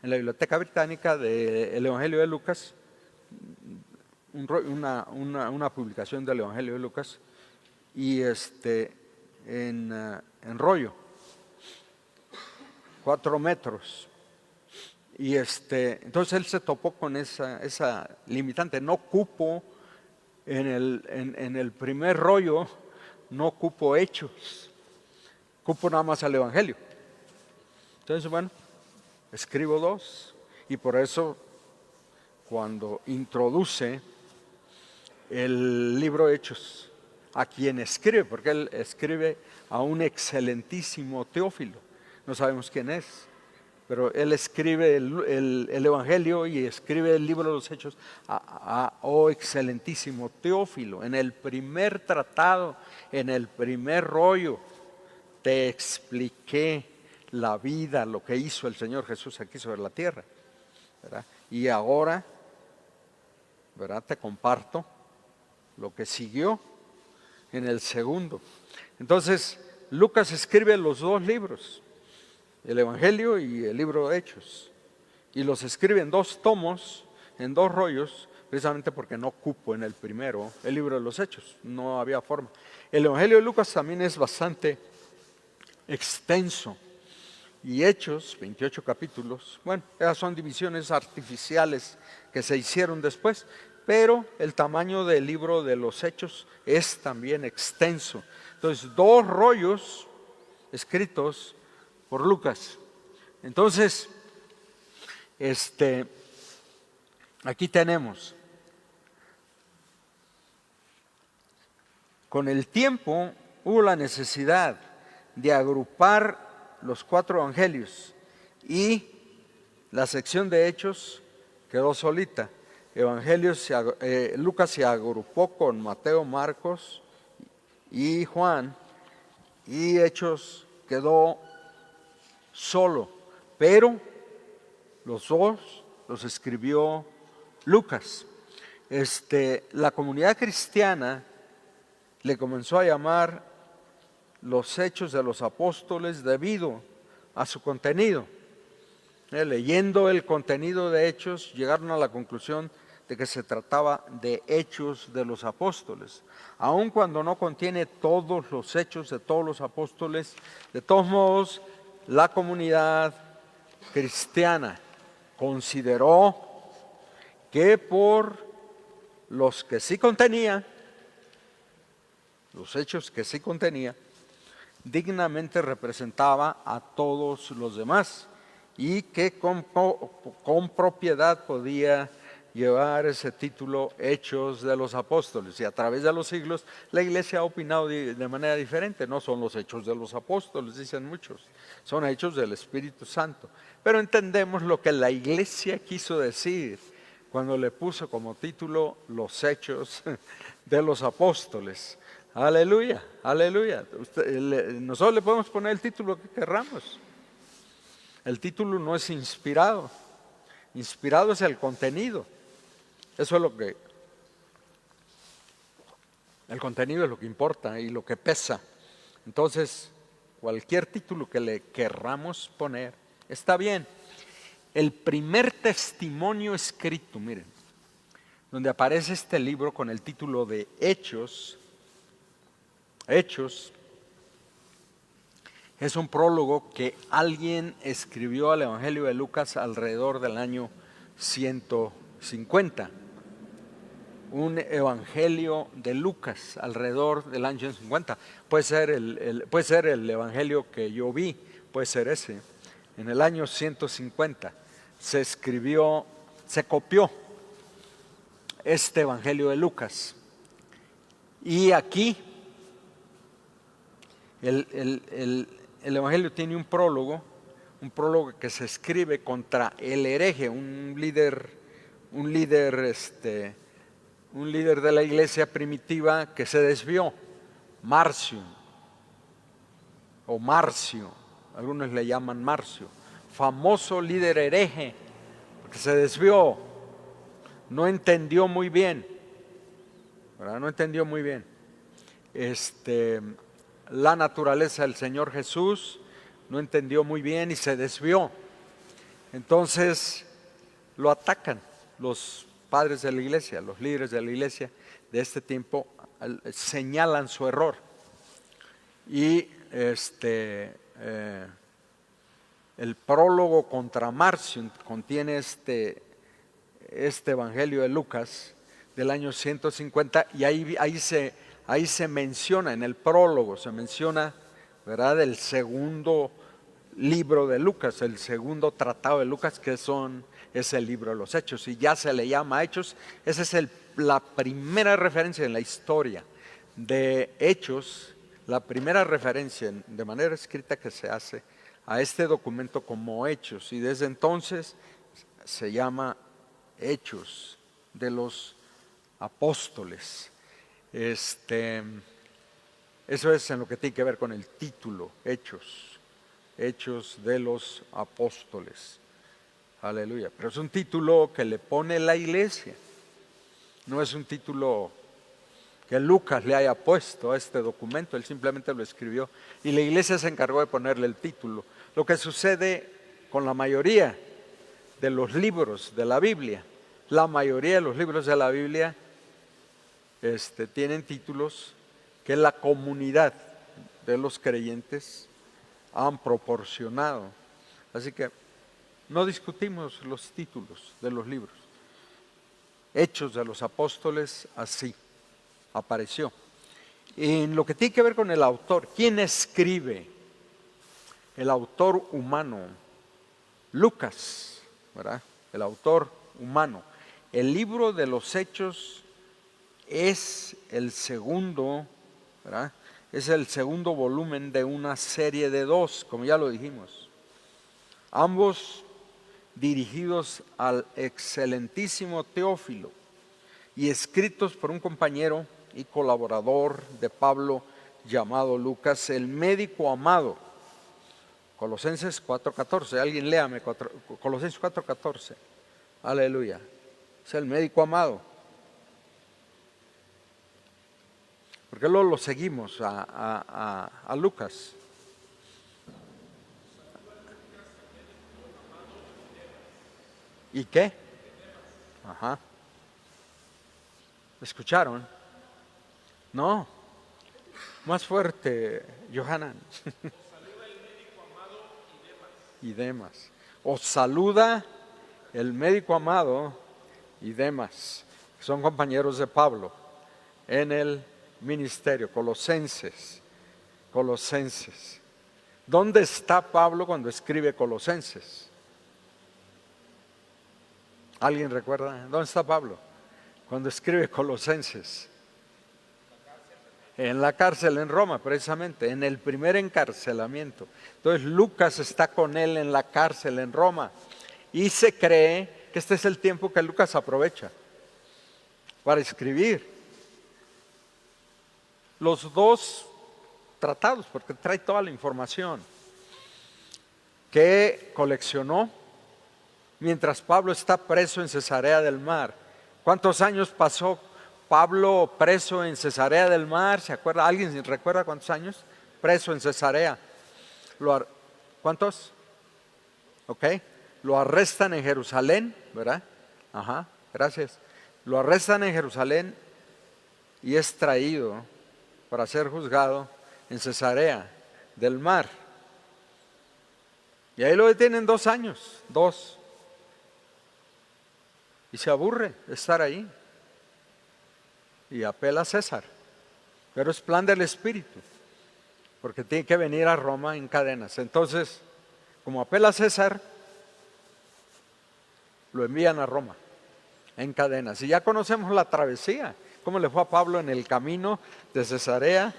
la Biblioteca Británica del Evangelio de Lucas, una publicación del Evangelio de Lucas, y en rollo, 4 metros. Y entonces él se topó con esa limitante. No cupo en el primer rollo, no cupo Hechos, cupo nada más al Evangelio. Entonces, bueno, escribo 2, y por eso cuando introduce el libro de Hechos a quien escribe, porque él escribe a un excelentísimo Teófilo. No sabemos quién es, pero él escribe el Evangelio y escribe el libro de los Hechos oh excelentísimo Teófilo. En el primer tratado, en el primer rollo, te expliqué la vida, lo que hizo el Señor Jesús aquí sobre la tierra, ¿verdad? Y ahora, ¿verdad?, te comparto lo que siguió en el segundo. Entonces, Lucas escribe los dos libros, el Evangelio y el libro de Hechos, y los escribe en dos tomos, en dos rollos, precisamente porque no cupo en el primero el libro de los Hechos, no había forma. El Evangelio de Lucas también es bastante extenso, y Hechos, 28 capítulos, bueno, esas son divisiones artificiales que se hicieron después, pero el tamaño del libro de los Hechos es también extenso. Entonces, dos rollos escritos por Lucas. Entonces, aquí tenemos, con el tiempo hubo la necesidad de agrupar los 4 evangelios y la sección de Hechos quedó solita. Lucas se agrupó con Mateo, Marcos y Juan, y Hechos quedó solo, pero los dos los escribió Lucas. La comunidad cristiana le comenzó a llamar los Hechos de los Apóstoles debido a su contenido. Leyendo el contenido de Hechos, llegaron a la conclusión de que se trataba de Hechos de los Apóstoles. Aun cuando no contiene todos los hechos de todos los apóstoles, de todos modos, la comunidad cristiana consideró que por los que sí contenía, los hechos que sí contenía, dignamente representaba a todos los demás y que con propiedad podía llevar ese título Hechos de los Apóstoles. Y a través de los siglos la iglesia ha opinado de manera diferente. No son los Hechos de los Apóstoles, dicen muchos, son hechos del Espíritu Santo. Pero entendemos lo que la iglesia quiso decir cuando le puso como título los Hechos de los Apóstoles. Aleluya, aleluya. Nosotros le podemos poner el título que querramos. El título no es inspirado. Inspirado es el contenido. Eso es lo que... El contenido es lo que importa y lo que pesa. Entonces, cualquier título que le querramos poner está bien. El primer testimonio escrito, miren, donde aparece este libro con el título de Hechos, es un prólogo que alguien escribió al Evangelio de Lucas alrededor del año 150. Un Evangelio de Lucas alrededor del año 150. Puede ser el Evangelio que yo vi, puede ser ese. En el año 150 se copió este Evangelio de Lucas. Y aquí el Evangelio tiene un prólogo que se escribe contra el hereje, un líder de la iglesia primitiva que se desvió, Marcio, algunos le llaman Marcio, famoso líder hereje, que se desvió, no entendió muy bien, ¿verdad? No entendió muy bien la naturaleza del Señor Jesús, no entendió muy bien y se desvió. Entonces lo atacan los padres de la iglesia, los líderes de la iglesia de este tiempo, señalan su error. Y el prólogo contra Marcio contiene este Evangelio de Lucas del año 150, y ahí se menciona, en el prólogo se menciona, ¿verdad?, el segundo libro de Lucas, el segundo tratado de Lucas, que es el libro de los Hechos, y ya se le llama Hechos. Esa es la primera referencia en la historia de Hechos, la primera referencia de manera escrita que se hace a este documento como Hechos, y desde entonces se llama Hechos de los Apóstoles. Eso es en lo que tiene que ver con el título, Hechos de los Apóstoles. Aleluya. Pero es un título que le pone la iglesia, no es un título que Lucas le haya puesto a este documento, él simplemente lo escribió y la iglesia se encargó de ponerle el título. Lo que sucede con la mayoría de los libros de la Biblia, la mayoría de los libros de la Biblia tienen títulos que la comunidad de los creyentes han proporcionado. Así que no discutimos los títulos de los libros. Hechos de los Apóstoles, así apareció. En lo que tiene que ver con el autor, ¿quién escribe? El autor humano, Lucas, ¿verdad? El autor humano. El libro de los Hechos es el segundo, ¿verdad? Es el segundo volumen de una serie de 2, como ya lo dijimos. Ambos dirigidos al excelentísimo Teófilo y escritos por un compañero y colaborador de Pablo llamado Lucas, el médico amado. Colosenses 4:14, alguien léame Colosenses 4:14, aleluya, es el médico amado. Porque luego lo seguimos a Lucas. ¿Y qué? Ajá. ¿Escucharon? No. Más fuerte, Johanan. Y Demas. Os saluda el médico amado y Demas, que son compañeros de Pablo en el ministerio. Colosenses. ¿Dónde está Pablo cuando escribe Colosenses? ¿Alguien recuerda? ¿Dónde está Pablo cuando escribe Colosenses? En la cárcel en Roma, precisamente, en el primer encarcelamiento. Entonces Lucas está con él en la cárcel en Roma y se cree que este es el tiempo que Lucas aprovecha para escribir los dos tratados, porque trae toda la información que coleccionó mientras Pablo está preso en Cesarea del Mar. ¿Cuántos años pasó Pablo preso en Cesarea del Mar? ¿Se acuerda? ¿Alguien recuerda cuántos años? Preso en Cesarea. ¿Cuántos? Ok. Lo arrestan en Jerusalén, ¿verdad? Ajá, gracias. Lo arrestan en Jerusalén y es traído para ser juzgado en Cesarea del Mar. Y ahí lo detienen 2 años, 2. Y se aburre de estar ahí. Y apela a César. Pero es plan del Espíritu, porque tiene que venir a Roma en cadenas. Entonces, como apela a César, lo envían a Roma en cadenas. Y ya conocemos la travesía, cómo le fue a Pablo en el camino de Cesarea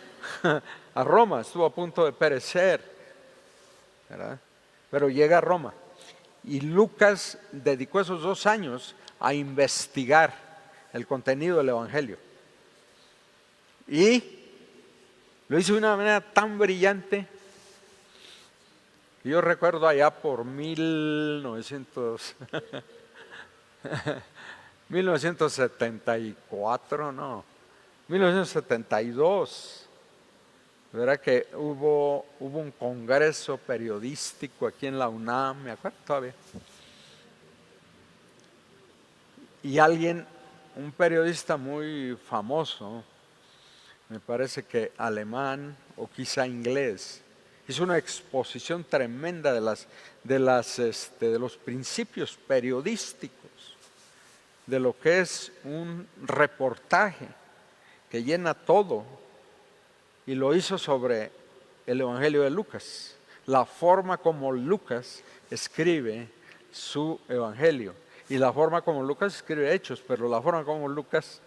a Roma. Estuvo a punto de perecer, ¿verdad? Pero llega a Roma. Y Lucas dedicó esos 2 años a investigar el contenido del Evangelio. Y lo hizo de una manera tan brillante. Yo recuerdo allá por 1974, no, 1972, ¿verdad? Que hubo un congreso periodístico aquí en la UNAM, me acuerdo todavía. Y un periodista muy famoso, me parece que alemán o quizá inglés, hizo una exposición tremenda de los principios periodísticos, de lo que es un reportaje que llena todo, y lo hizo sobre el Evangelio de Lucas, la forma como Lucas escribe su Evangelio, y la forma como Lucas escribe Hechos, pero la forma como Lucas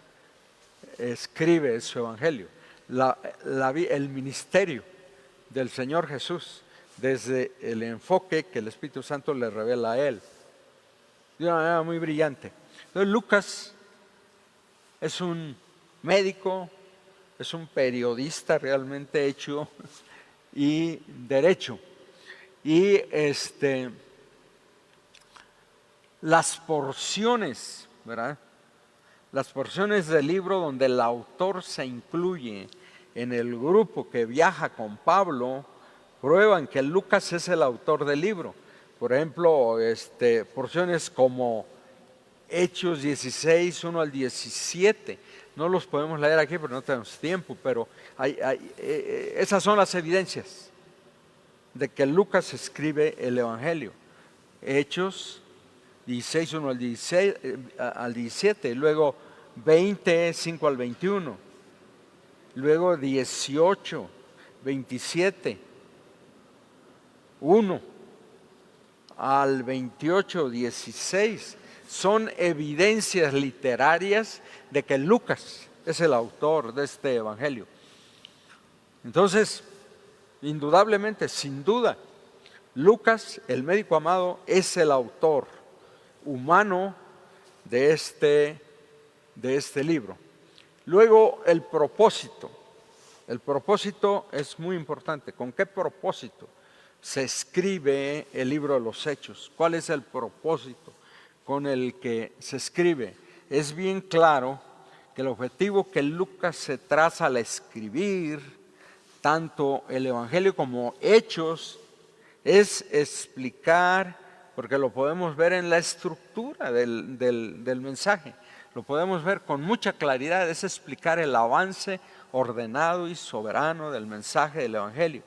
escribe su Evangelio. el ministerio del Señor Jesús desde el enfoque que el Espíritu Santo le revela a él, de una manera muy brillante. Entonces Lucas es un médico, es un periodista realmente hecho y derecho. Y las porciones, ¿verdad? Las porciones del libro donde el autor se incluye en el grupo que viaja con Pablo prueban que Lucas es el autor del libro. Por ejemplo, porciones como Hechos 16, 1 al 17. No los podemos leer aquí porque no tenemos tiempo, pero esas son las evidencias de que Lucas escribe el Evangelio. Hechos 16, 1 al 17, luego 20, 5 al 21, luego 18, 27, 1 al 28, 16. Son evidencias literarias de que Lucas es el autor de este Evangelio. Entonces, indudablemente, sin duda, Lucas, el médico amado, es el autor humano de este libro. Luego, el propósito. El propósito es muy importante. ¿Con qué propósito se escribe el libro de los Hechos? ¿Cuál es el propósito con el que se escribe? Es bien claro que el objetivo que Lucas se traza al escribir tanto el Evangelio como Hechos es explicar, porque lo podemos ver en la estructura del mensaje, lo podemos ver con mucha claridad, es explicar el avance ordenado y soberano del mensaje del Evangelio,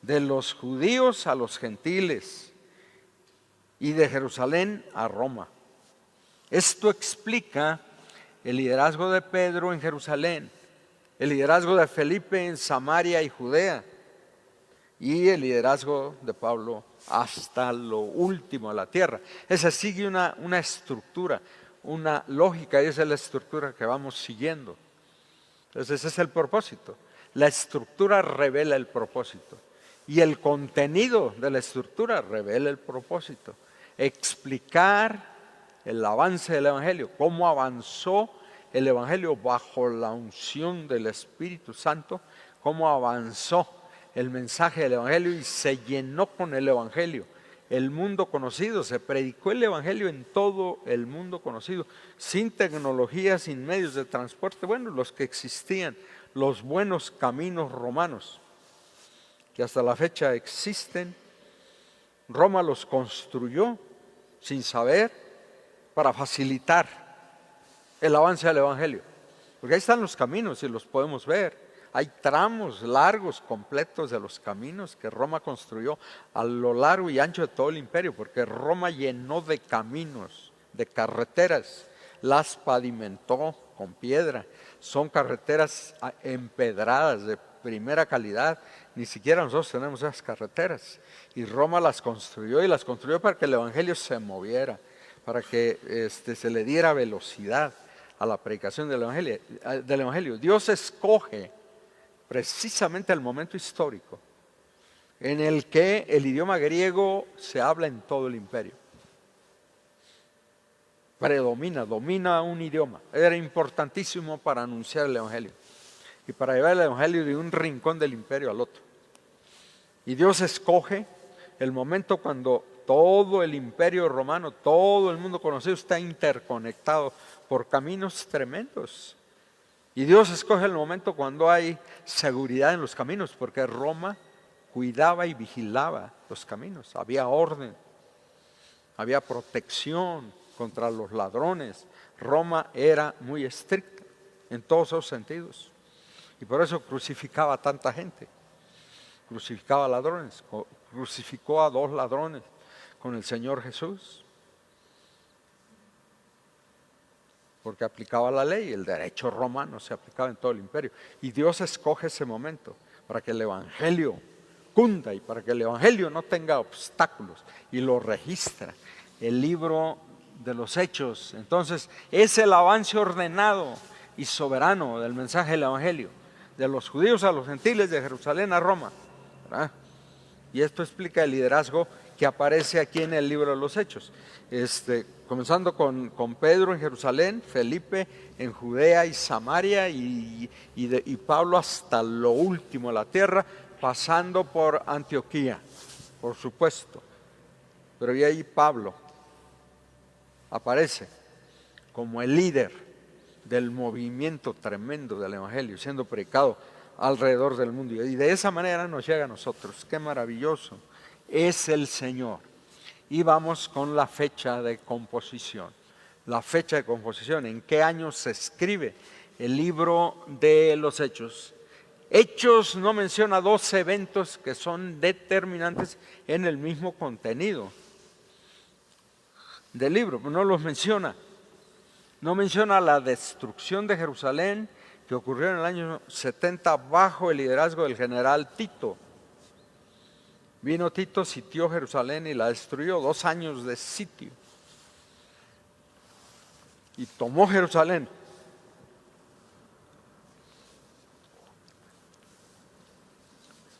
de los judíos a los gentiles y de Jerusalén a Roma. Esto explica el liderazgo de Pedro en Jerusalén, el liderazgo de Felipe en Samaria y Judea, y el liderazgo de Pablo hasta lo último de la tierra. Esa sigue una estructura, una lógica, y esa es la estructura que vamos siguiendo. Entonces ese es el propósito. La estructura revela el propósito y el contenido de la estructura revela el propósito. Explicar el avance del Evangelio, cómo avanzó el Evangelio bajo la unción del Espíritu Santo, cómo avanzó el mensaje del Evangelio y se llenó con el Evangelio el mundo conocido. Se predicó el Evangelio en todo el mundo conocido, sin tecnología, sin medios de transporte, bueno, los que existían, los buenos caminos romanos, que hasta la fecha existen. Roma los construyó sin saber para facilitar el avance del Evangelio, porque ahí están los caminos y los podemos ver. Hay tramos largos, completos de los caminos que Roma construyó a lo largo y ancho de todo el imperio, porque Roma llenó de caminos, de carreteras, las pavimentó con piedra. Son carreteras empedradas de primera calidad. Ni siquiera nosotros tenemos esas carreteras. Y Roma las construyó, y las construyó para que el Evangelio se moviera, para que se le diera velocidad a la predicación del Evangelio. Dios escoge precisamente el momento histórico en el que el idioma griego se habla en todo el imperio. Domina un idioma. Era importantísimo para anunciar el Evangelio y para llevar el Evangelio de un rincón del imperio al otro. Y Dios escoge el momento cuando todo el imperio romano, todo el mundo conocido está interconectado por caminos tremendos. Y Dios escoge el momento cuando hay seguridad en los caminos, porque Roma cuidaba y vigilaba los caminos. Había orden, había protección contra los ladrones. Roma era muy estricta en todos esos sentidos. Y por eso crucificaba a tanta gente. Crucificaba a ladrones, crucificó a 2 ladrones con el Señor Jesús, porque aplicaba la ley, el derecho romano se aplicaba en todo el imperio. Y Dios escoge ese momento para que el Evangelio cunda y para que el Evangelio no tenga obstáculos, y lo registra. El libro de los Hechos, entonces, es el avance ordenado y soberano del mensaje del Evangelio, de los judíos a los gentiles, de Jerusalén a Roma, ¿verdad? Y esto explica el liderazgo que aparece aquí en el libro de los Hechos. Comenzando con Pedro en Jerusalén, Felipe en Judea y Samaria y Pablo hasta lo último de la tierra, pasando por Antioquía, por supuesto. Pero y ahí Pablo aparece como el líder del movimiento tremendo del Evangelio, siendo predicado alrededor del mundo. Y de esa manera nos llega a nosotros. ¡Qué maravilloso! Es el Señor. Y vamos con la fecha de composición. La fecha de composición, ¿en qué año se escribe el libro de los Hechos? Hechos no menciona dos eventos que son determinantes en el mismo contenido del libro, no los menciona. No menciona la destrucción de Jerusalén que ocurrió en el año 70 bajo el liderazgo del general Tito. Vino Tito, sitió Jerusalén y la destruyó, 2 años de sitio. Y tomó Jerusalén.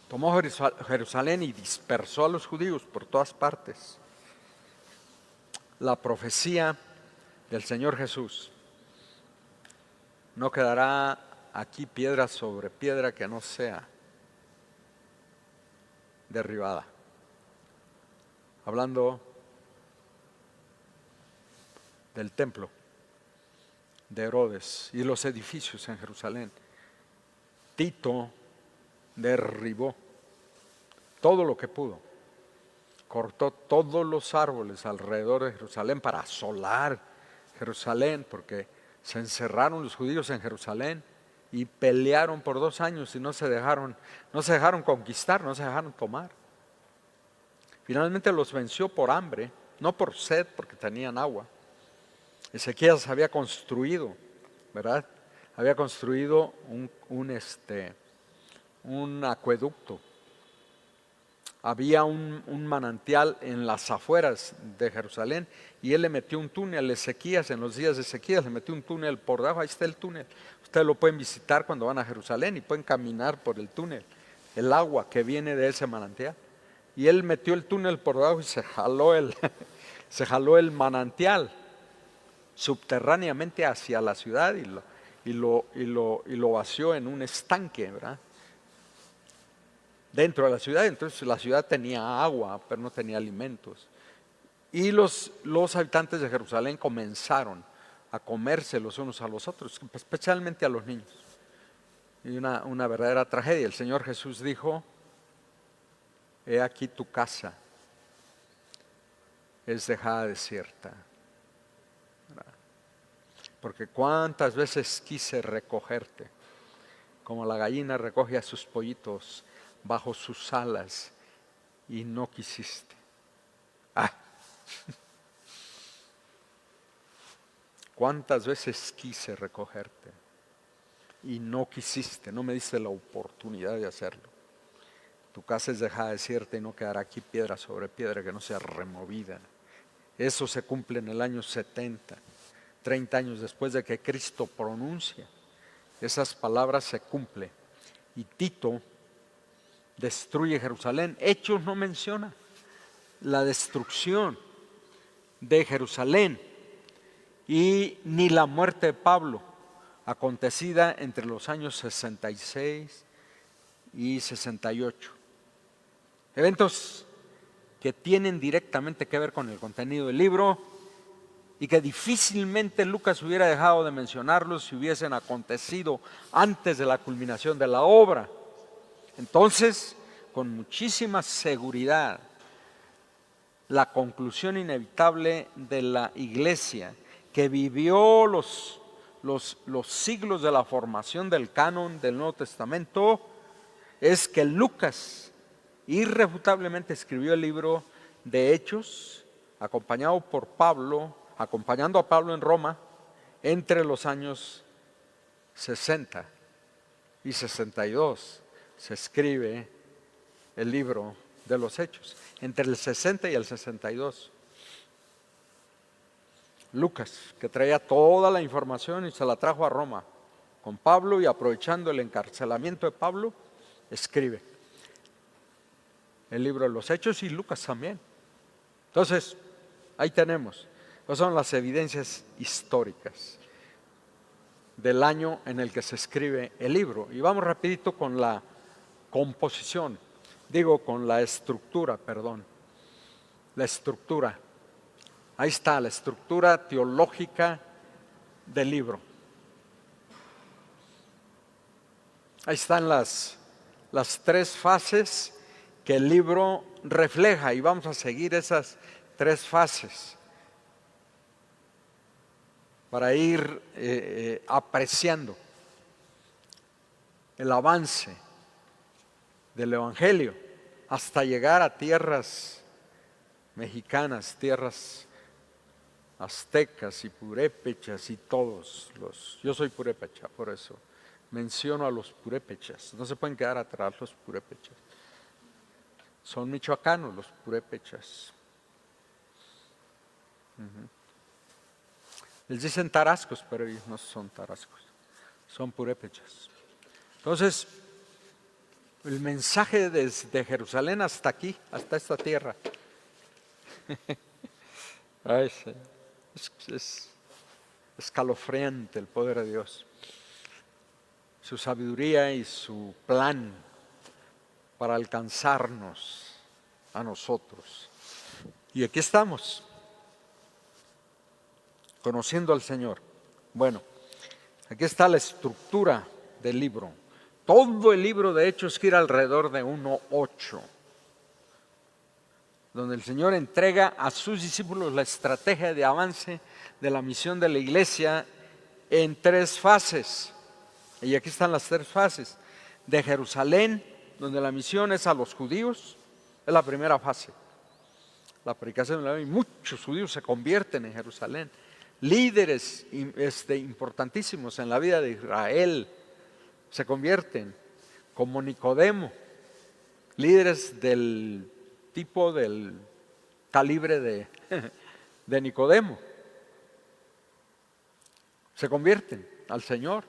Tomó Jerusalén y dispersó a los judíos por todas partes. La profecía del Señor Jesús: no quedará aquí piedra sobre piedra que no sea derribada. Hablando del templo de Herodes y los edificios en Jerusalén. Tito derribó todo lo que pudo. Cortó todos los árboles alrededor de Jerusalén para asolar Jerusalén, porque se encerraron los judíos en Jerusalén y pelearon por 2 años y no se dejaron conquistar, no se dejaron tomar. Finalmente los venció por hambre, no por sed, porque tenían agua. Ezequías había construido, ¿verdad? Había construido un acueducto. Había un manantial en las afueras de Jerusalén y él le metió un túnel. Ezequías, en los días de Ezequías, le metió un túnel por debajo. Ahí está el túnel. Ustedes lo pueden visitar cuando van a Jerusalén y pueden caminar por el túnel, el agua que viene de ese manantial. Y él metió el túnel por debajo y se jaló el manantial subterráneamente hacia la ciudad y lo vació en un estanque, ¿verdad? Dentro de la ciudad. Entonces la ciudad tenía agua, pero no tenía alimentos. Y los habitantes de Jerusalén comenzaron a comerse los unos a los otros, especialmente a los niños. Y una verdadera tragedia. El Señor Jesús dijo: he aquí tu casa es dejada desierta. Porque cuántas veces quise recogerte, como la gallina recoge a sus pollitos bajo sus alas, y no quisiste. Cuántas veces quise recogerte y no quisiste, no me diste la oportunidad de hacerlo. Tu casa es dejada desierta y no quedará aquí piedra sobre piedra que no sea removida. Eso se cumple en el año 70, 30 años después de que Cristo pronuncia esas palabras, se cumple. Y Tito destruye Jerusalén. Hechos no menciona la destrucción de Jerusalén y ni la muerte de Pablo, acontecida entre los años 66 y 68. Eventos que tienen directamente que ver con el contenido del libro y que difícilmente Lucas hubiera dejado de mencionarlos si hubiesen acontecido antes de la culminación de la obra. Entonces, con muchísima seguridad, la conclusión inevitable de la iglesia que vivió los siglos de la formación del canon del Nuevo Testamento es que Lucas irrefutablemente escribió el libro de Hechos, acompañando a Pablo en Roma entre los años 60 y 62. Se escribe el libro de los Hechos, entre el 60 y el 62. Lucas, que traía toda la información y se la trajo a Roma con Pablo, y aprovechando el encarcelamiento de Pablo, escribe el libro de los Hechos, y Lucas también. Entonces, ahí tenemos, esas son las evidencias históricas del año en el que se escribe el libro. Y vamos rapidito con la composición, con la estructura, la estructura. Ahí está, la estructura teológica del libro. Ahí están las tres fases que el libro refleja, y vamos a seguir esas tres fases para ir apreciando el avance del Evangelio hasta llegar a tierras mexicanas, tierras aztecas y purépechas y todos los... Yo soy purépecha, por eso menciono a los purépechas. No se pueden quedar atrás los purépechas. Son michoacanos los purépechas. Les dicen tarascos, pero ellos no son tarascos, son purépechas. Entonces, el mensaje desde Jerusalén hasta aquí, hasta esta tierra, es escalofriante el poder de Dios, su sabiduría y su plan para alcanzarnos a nosotros. Y aquí estamos, conociendo al Señor. Bueno, aquí está la estructura del libro. Todo el libro de Hechos gira alrededor de 1:8, donde el Señor entrega a sus discípulos la estrategia de avance de la misión de la iglesia en tres fases. Y aquí están las tres fases. De Jerusalén, donde la misión es a los judíos, es la primera fase. La predicación de la ley, muchos judíos se convierten en Jerusalén. Líderes importantísimos en la vida de Israel se convierten, como Nicodemo, líderes del tipo, del calibre de Nicodemo, se convierten al Señor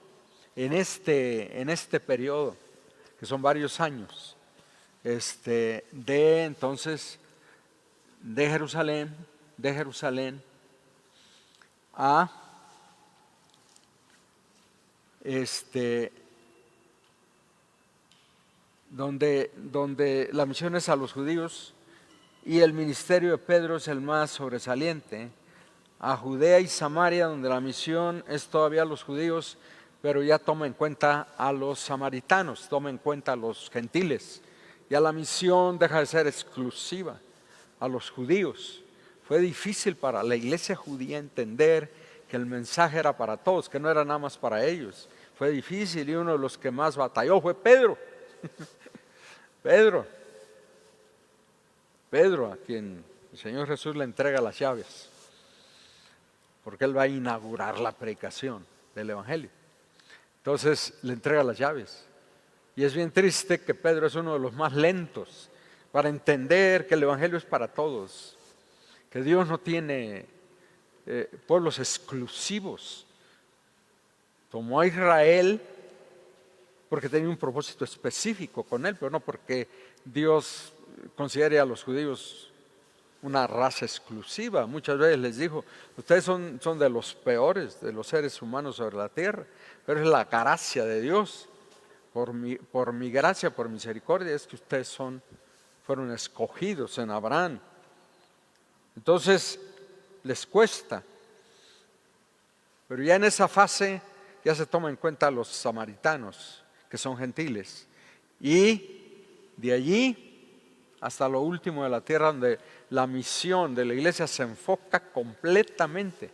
en este periodo, que son varios años, entonces de Jerusalén a donde la misión es a los judíos y el ministerio de Pedro es el más sobresaliente, a Judea y Samaria, donde la misión es todavía a los judíos, pero ya toma en cuenta a los samaritanos, toma en cuenta a los gentiles. Ya la misión deja de ser exclusiva a los judíos. Fue difícil para la iglesia judía entender que el mensaje era para todos, que no era nada más para ellos. Fue difícil, y uno de los que más batalló fue Pedro. Pedro, a quien el Señor Jesús le entrega las llaves, porque Él va a inaugurar la predicación del Evangelio. Entonces le entrega las llaves. Y es bien triste que Pedro es uno de los más lentos para entender que el Evangelio es para todos, que Dios no tiene pueblos exclusivos. Tomó a Israel porque tenía un propósito específico con él, pero no porque Dios considere a los judíos una raza exclusiva. Muchas veces les dijo: ustedes son de los peores de los seres humanos sobre la tierra, pero es la gracia de Dios. Por mi gracia, por misericordia, es que ustedes fueron escogidos en Abraham. Entonces les cuesta, pero ya en esa fase ya se toma en cuenta a los samaritanos, que son gentiles, y de allí hasta lo último de la tierra, donde la misión de la iglesia se enfoca completamente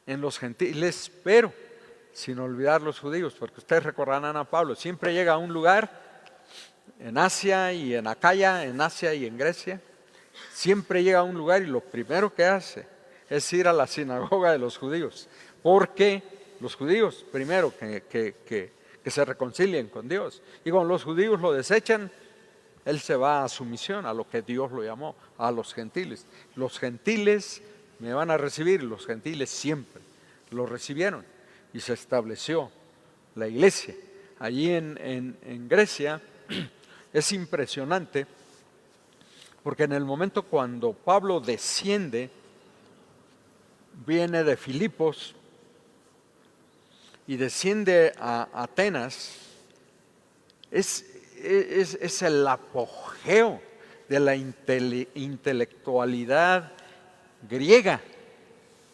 en los gentiles, pero sin olvidar los judíos, porque ustedes recordarán a Pablo, siempre llega a un lugar, en Asia y en Acaya, en Asia y en Grecia, siempre llega a un lugar y lo primero que hace es ir a la sinagoga de los judíos, porque los judíos, primero, que se reconcilien con Dios, y cuando los judíos lo desechan, él se va a su misión, a lo que Dios lo llamó, a los gentiles. Los gentiles me van a recibir, los gentiles siempre lo recibieron, y se estableció la iglesia. Allí en Grecia es impresionante porque en el momento cuando Pablo desciende, viene de Filipos y desciende a Atenas, es el apogeo de la intelectualidad griega.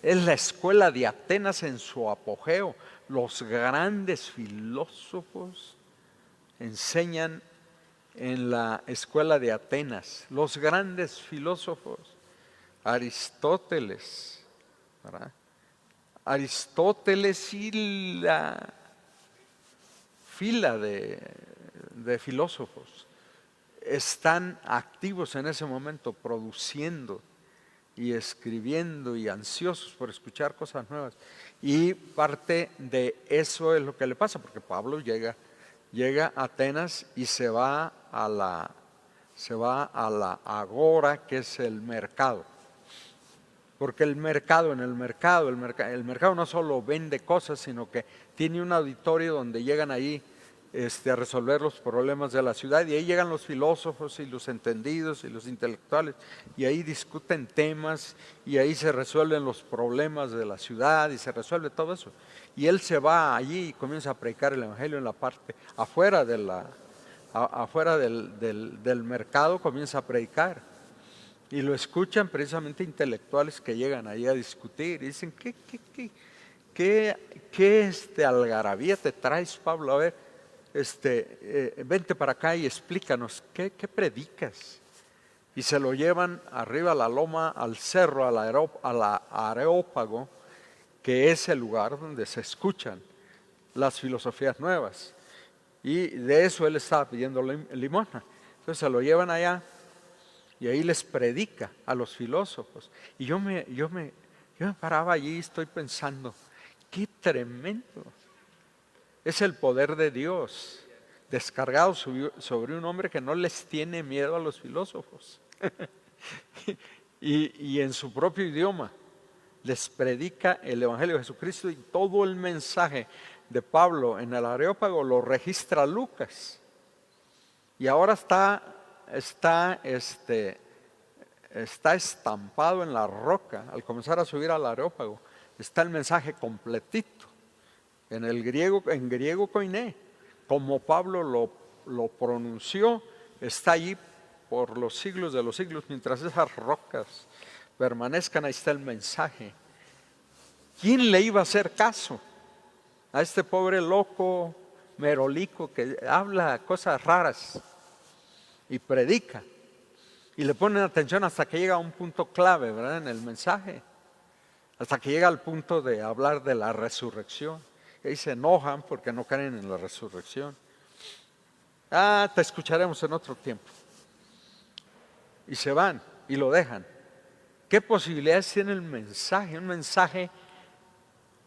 Es la escuela de Atenas en su apogeo. Los grandes filósofos enseñan en la escuela de Atenas. Los grandes filósofos, Aristóteles, ¿verdad? Aristóteles y la fila de filósofos están activos en ese momento, produciendo y escribiendo y ansiosos por escuchar cosas nuevas. Y parte de eso es lo que le pasa, porque Pablo llega a Atenas y se va a la agora, que es el mercado. Porque el mercado no solo vende cosas, sino que tiene un auditorio donde llegan ahí a resolver los problemas de la ciudad, y ahí llegan los filósofos y los entendidos y los intelectuales, y ahí discuten temas, y ahí se resuelven los problemas de la ciudad, y se resuelve todo eso. Y él se va allí y comienza a predicar el evangelio en la parte afuera del mercado, comienza a predicar. Y lo escuchan precisamente intelectuales que llegan ahí a discutir y dicen, ¿qué algarabía te traes, Pablo? A ver, vente para acá y explícanos, ¿qué predicas? Y se lo llevan arriba a la loma, al cerro, al Areópago, que es el lugar donde se escuchan las filosofías nuevas. Y de eso él estaba pidiendo limosna. Entonces se lo llevan allá y ahí les predica a los filósofos. Y yo me paraba allí y estoy pensando, qué tremendo. Es el poder de Dios descargado sobre un hombre que no les tiene miedo a los filósofos. y en su propio idioma les predica el Evangelio de Jesucristo, y todo el mensaje de Pablo en el Areópago lo registra Lucas. Y ahora está estampado en la roca. Al comenzar a subir al Areópago está el mensaje completito en griego koiné, como Pablo lo pronunció. Está allí por los siglos de los siglos. Mientras esas rocas permanezcan, ahí está el mensaje. ¿Quién le iba a hacer caso a este pobre loco merolico que habla cosas raras y predica? Y le ponen atención hasta que llega a un punto clave, ¿verdad?, en el mensaje, hasta que llega al punto de hablar de la resurrección. Y ahí se enojan porque no creen en la resurrección. Te escucharemos en otro tiempo. Y se van y lo dejan. ¿Qué posibilidades tiene el mensaje? Un mensaje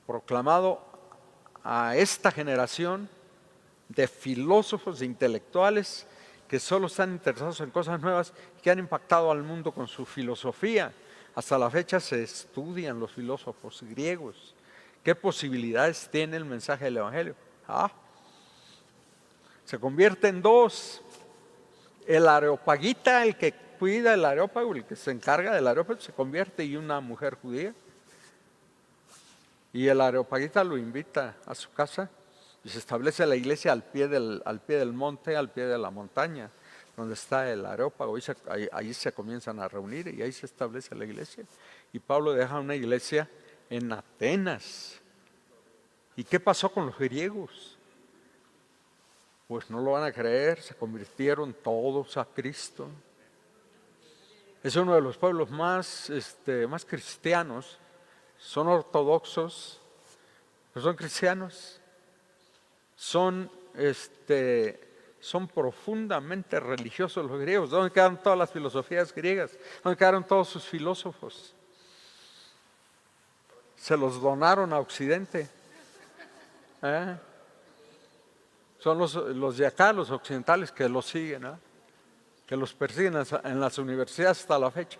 proclamado a esta generación de filósofos, de intelectuales, que solo están interesados en cosas nuevas, que han impactado al mundo con su filosofía. Hasta la fecha se estudian los filósofos griegos. ¿Qué posibilidades tiene el mensaje del Evangelio? Se convierte en dos. El areopagita, el que cuida el Areópago, el que se encarga del Areópago, se convierte en una mujer judía. Y el Areopagita lo invita a su casa y se establece la iglesia al pie del monte, al pie de la montaña, donde está el Areópago. Ahí se comienzan a reunir y ahí se establece la iglesia. Y Pablo deja una iglesia en Atenas. ¿Y qué pasó con los griegos? Pues no lo van a creer, se convirtieron todos a Cristo. Es uno de los pueblos más cristianos. Son ortodoxos, pero son cristianos. Son profundamente religiosos los griegos. ¿Dónde quedaron todas las filosofías griegas? ¿Dónde quedaron todos sus filósofos? Se los donaron a Occidente. Son los de acá, los occidentales, que los siguen, que los persiguen en las universidades hasta la fecha.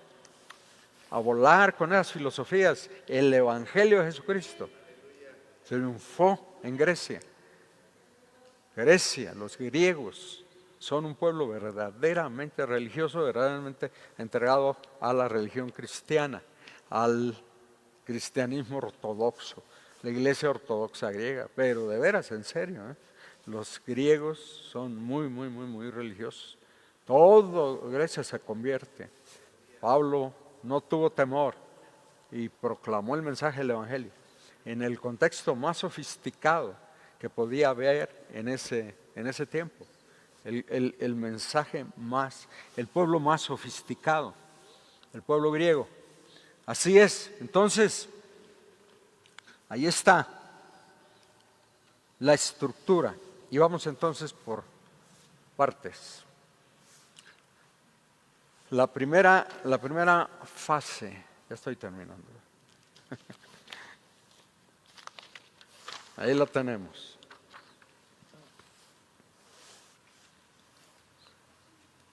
A volar con esas filosofías. El Evangelio de Jesucristo triunfó en Grecia. Grecia, los griegos, son un pueblo verdaderamente religioso, verdaderamente entregado a la religión cristiana, al cristianismo ortodoxo, la iglesia ortodoxa griega, pero de veras, en serio, los griegos son muy religiosos. Todo Grecia se convierte. Pablo no tuvo temor y proclamó el mensaje del Evangelio en el contexto más sofisticado que podía haber en ese tiempo. El mensaje más, el pueblo más sofisticado, el pueblo griego. Así es. Entonces, ahí está la estructura. Y vamos entonces por partes. La primera fase, ya estoy terminando. Ahí la tenemos.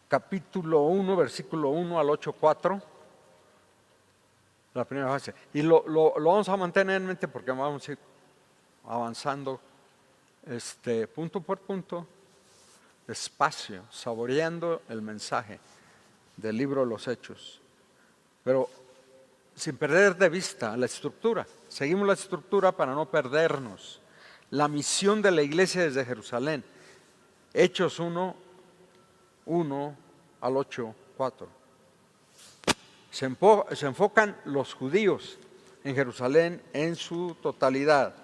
Capítulo 1, versículo 1 al 8:4. La primera fase. Y lo vamos a mantener en mente porque vamos a ir avanzando punto por punto, despacio, saboreando el mensaje del libro de los Hechos. Pero sin perder de vista la estructura. Seguimos la estructura para no perdernos. La misión de la iglesia desde Jerusalén. Hechos 1, 1 al 8, 4. Se enfocan los judíos en Jerusalén en su totalidad.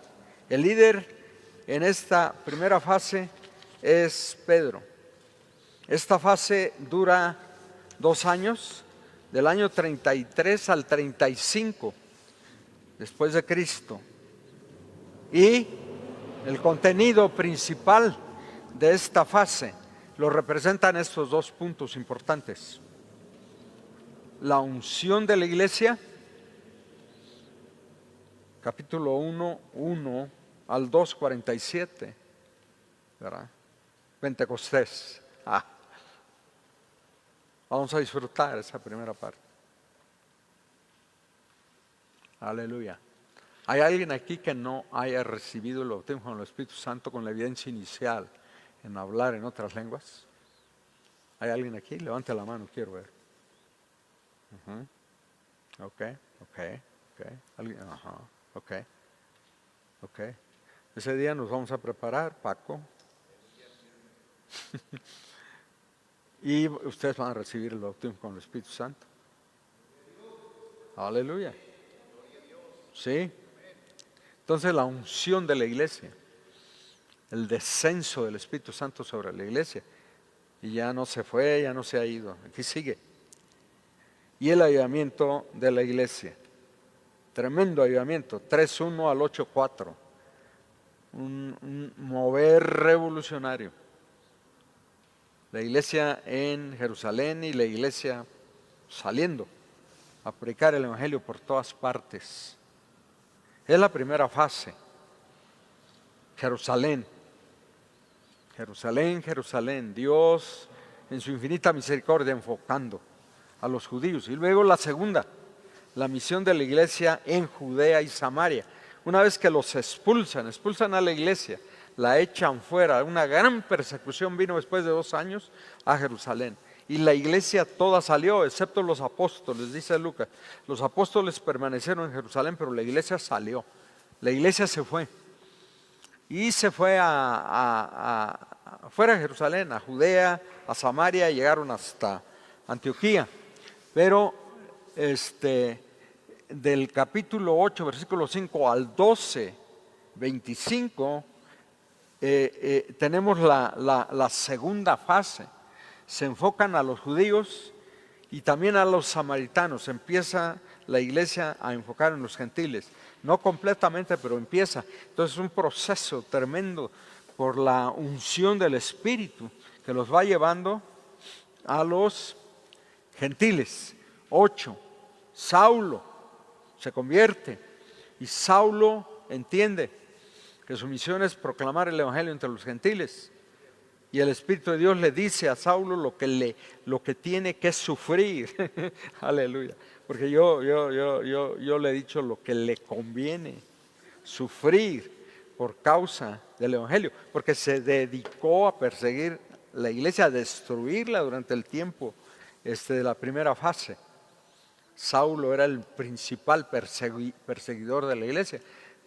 El líder en esta primera fase es Pedro. Esta fase dura 2 años, del año 33 al 35 después de Cristo. Y el contenido principal de esta fase lo representan estos 2 puntos importantes. La unción de la iglesia, capítulo 1, 1 al 2, 47, ¿verdad? Pentecostés. Vamos a disfrutar esa primera parte. Aleluya. ¿Hay alguien aquí que no haya recibido el bautismo con el Espíritu Santo con la evidencia inicial en hablar en otras lenguas? ¿Hay alguien aquí? Levante la mano, quiero ver. Ok. ¿Alguien? Ok. Ese día nos vamos a preparar, Paco. Y ustedes van a recibir el bautismo con el Espíritu Santo. Aleluya. Sí. Entonces la unción de la iglesia, el descenso del Espíritu Santo sobre la iglesia, y ya no se fue, ya no se ha ido, aquí sigue. Y el avivamiento de la iglesia, tremendo avivamiento, 3:1 al 8:4, un mover revolucionario. La iglesia en Jerusalén y la iglesia saliendo a predicar el Evangelio por todas partes. Es la primera fase. Jerusalén. Dios en su infinita misericordia enfocando a los judíos. Y luego la segunda, la misión de la iglesia en Judea y Samaria. Una vez que los expulsan a la iglesia, la echan fuera. Una gran persecución vino después de 2 años a Jerusalén. Y la iglesia toda salió, excepto los apóstoles, dice Lucas. Los apóstoles permanecieron en Jerusalén, pero la iglesia salió. La iglesia se fue. Y se fue fuera de Jerusalén, a Judea, a Samaria, y llegaron hasta Antioquía. Pero del capítulo 8, versículo 5 al 12, 25, tenemos la segunda fase. Se enfocan a los judíos y también a los samaritanos. Empieza la iglesia a enfocar en los gentiles. No completamente, pero empieza. Entonces es un proceso tremendo por la unción del Espíritu que los va llevando a los gentiles. 8. Saulo se convierte y Saulo entiende que su misión es proclamar el Evangelio entre los gentiles. Y el Espíritu de Dios le dice a Saulo lo que tiene que sufrir. Aleluya. Porque yo le he dicho lo que le conviene sufrir por causa del Evangelio, porque se dedicó a perseguir la iglesia, a destruirla durante el tiempo de la primera fase. Saulo era el principal perseguidor de la iglesia.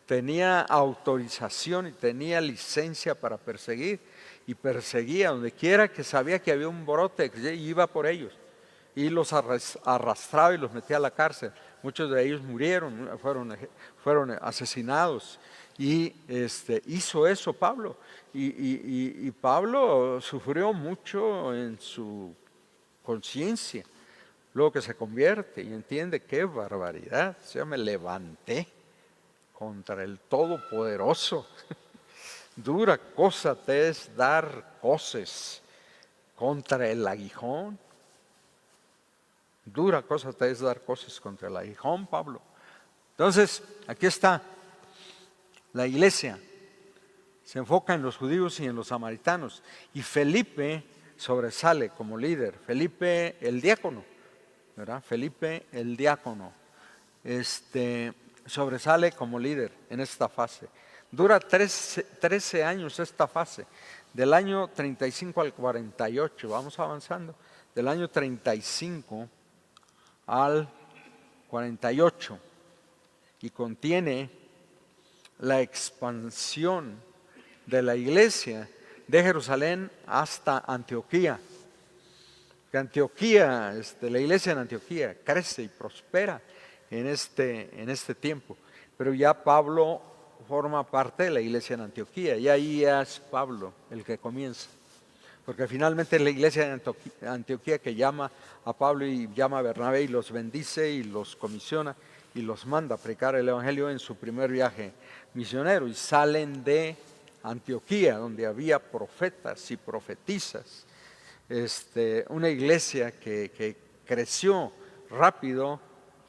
Tenía autorización y tenía licencia para perseguir, y perseguía donde quiera que sabía que había un brote, y iba por ellos y los arrastraba y los metía a la cárcel. Muchos de ellos murieron, fueron asesinados, y hizo eso Pablo. Y Pablo sufrió mucho en su conciencia. Luego que se convierte y entiende qué barbaridad. O sea, me levanté contra el Todopoderoso. Dura cosa te es dar coces contra el aguijón. Dura cosa te es dar coces contra el aguijón, Pablo. Entonces, aquí está. La iglesia se enfoca en los judíos y en los samaritanos. Y Felipe sobresale como líder. Felipe el diácono, ¿verdad? Felipe el diácono sobresale como líder en esta fase. Dura 13 años esta fase, del año 35 al 48, vamos avanzando, del año 35 al 48, y contiene la expansión de la iglesia de Jerusalén hasta Antioquía. Que Antioquía, la iglesia en Antioquía crece y prospera en este tiempo. Pero ya Pablo forma parte de la iglesia en Antioquía, y ahí es Pablo el que comienza. Porque finalmente es la iglesia de Antioquía que llama a Pablo y llama a Bernabé y los bendice y los comisiona y los manda a predicar el evangelio en su primer viaje misionero. Y salen de Antioquía, donde había profetas y profetisas. Una iglesia que creció rápido,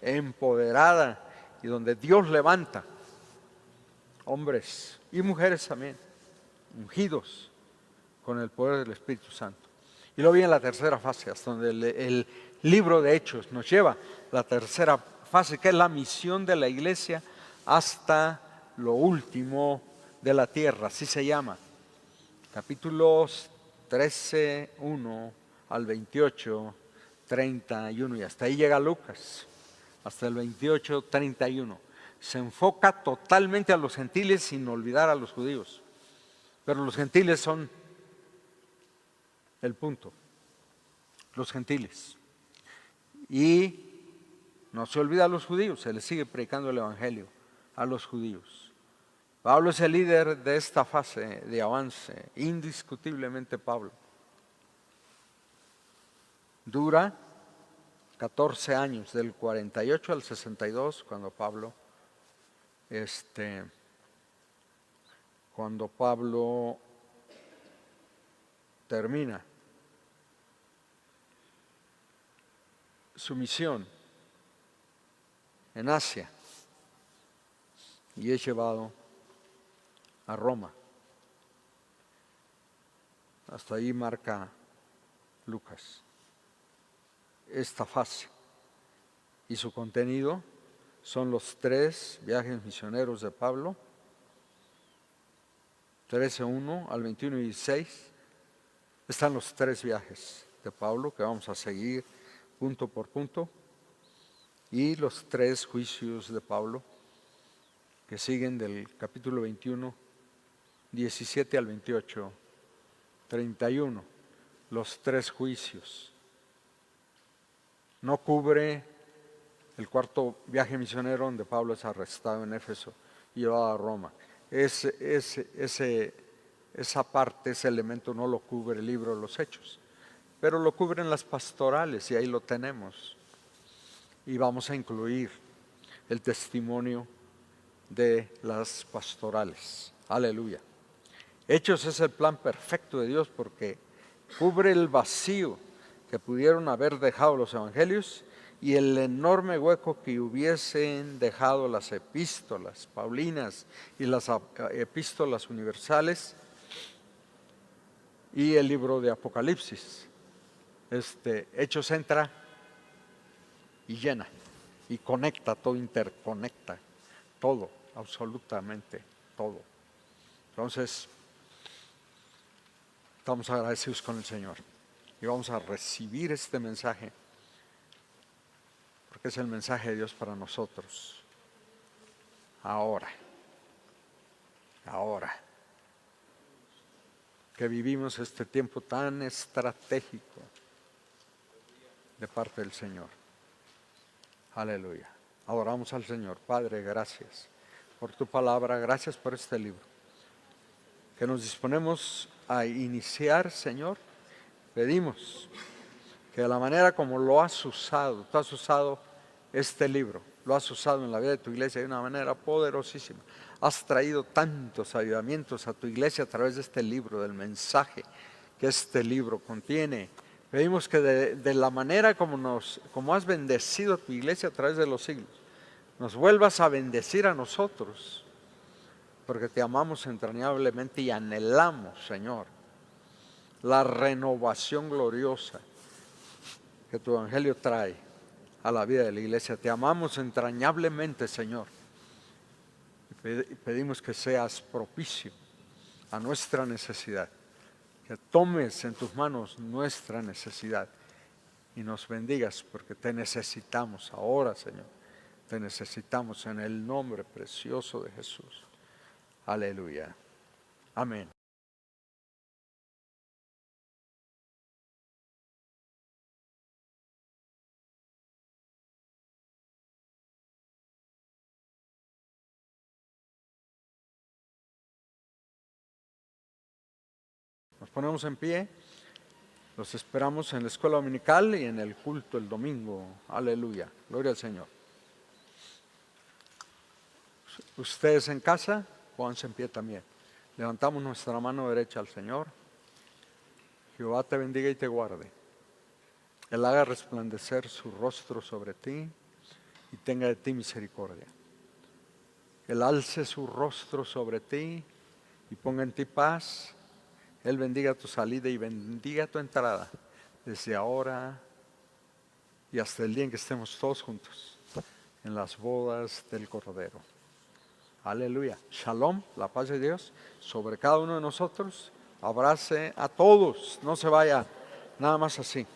empoderada, y donde Dios levanta hombres y mujeres también, ungidos con el poder del Espíritu Santo. Y luego viene la tercera fase, hasta donde el libro de Hechos nos lleva. La tercera fase, que es la misión de la iglesia hasta lo último de la tierra, así se llama. Capítulos 13, 1 al 28, 31, y hasta ahí llega Lucas, hasta el 28, 31. Se enfoca totalmente a los gentiles sin olvidar a los judíos. Pero los gentiles son el punto, los gentiles. Y no se olvida a los judíos, se les sigue predicando el evangelio a los judíos. Pablo es el líder de esta fase de avance, indiscutiblemente Pablo. Dura 14 años, del 48 al 62, cuando Pablo termina su misión en Asia y es llevado a Roma. Hasta ahí marca Lucas esta fase, y su contenido son los 3 viajes misioneros de Pablo, 13:1 al 21:16. Están los 3 viajes de Pablo que vamos a seguir punto por punto, y los 3 juicios de Pablo que siguen del capítulo 21, 17 al 28, 31. Los 3 juicios. No cubre el 4.º viaje misionero, donde Pablo es arrestado en Éfeso y llevado a Roma. Esa parte, ese elemento no lo cubre el libro de los Hechos, pero lo cubren las pastorales, y ahí lo tenemos. Y vamos a incluir el testimonio de las pastorales. Aleluya. Hechos es el plan perfecto de Dios, porque cubre el vacío que pudieron haber dejado los evangelios y el enorme hueco que hubiesen dejado las epístolas paulinas y las epístolas universales y el libro de Apocalipsis. Hechos entra y llena y conecta todo, interconecta todo, absolutamente todo. Entonces, estamos agradecidos con el Señor y vamos a recibir este mensaje, porque es el mensaje de Dios para nosotros. Ahora que vivimos este tiempo tan estratégico de parte del Señor. Aleluya. Adoramos al Señor. Padre, gracias por tu palabra, gracias por este libro, que nos disponemos a iniciar, Señor. Pedimos que de la manera como lo has usado, tú has usado este libro, lo has usado en la vida de tu iglesia de una manera poderosísima. Has traído tantos ayudamientos a tu iglesia a través de este libro, del mensaje que este libro contiene. Pedimos que de la manera como has bendecido a tu iglesia a través de los siglos, nos vuelvas a bendecir a nosotros, porque te amamos entrañablemente y anhelamos, Señor, la renovación gloriosa que tu evangelio trae a la vida de la iglesia. Te amamos entrañablemente, Señor, y pedimos que seas propicio a nuestra necesidad, que tomes en tus manos nuestra necesidad y nos bendigas, porque te necesitamos ahora, Señor. Te necesitamos en el nombre precioso de Jesús. Aleluya. Amén. Nos ponemos en pie. Los esperamos en la escuela dominical y en el culto el domingo. Aleluya. Gloria al Señor. Ustedes en casa, pónganse en pie también. Levantamos nuestra mano derecha al Señor. Jehová te bendiga y te guarde. Él haga resplandecer su rostro sobre ti y tenga de ti misericordia. Él alce su rostro sobre ti y ponga en ti paz. Él bendiga tu salida y bendiga tu entrada, desde ahora y hasta el día en que estemos todos juntos en las bodas del Cordero. Aleluya. Shalom, la paz de Dios sobre cada uno de nosotros. Abrace a todos, no se vaya nada más así.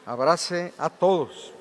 Abrace a todos.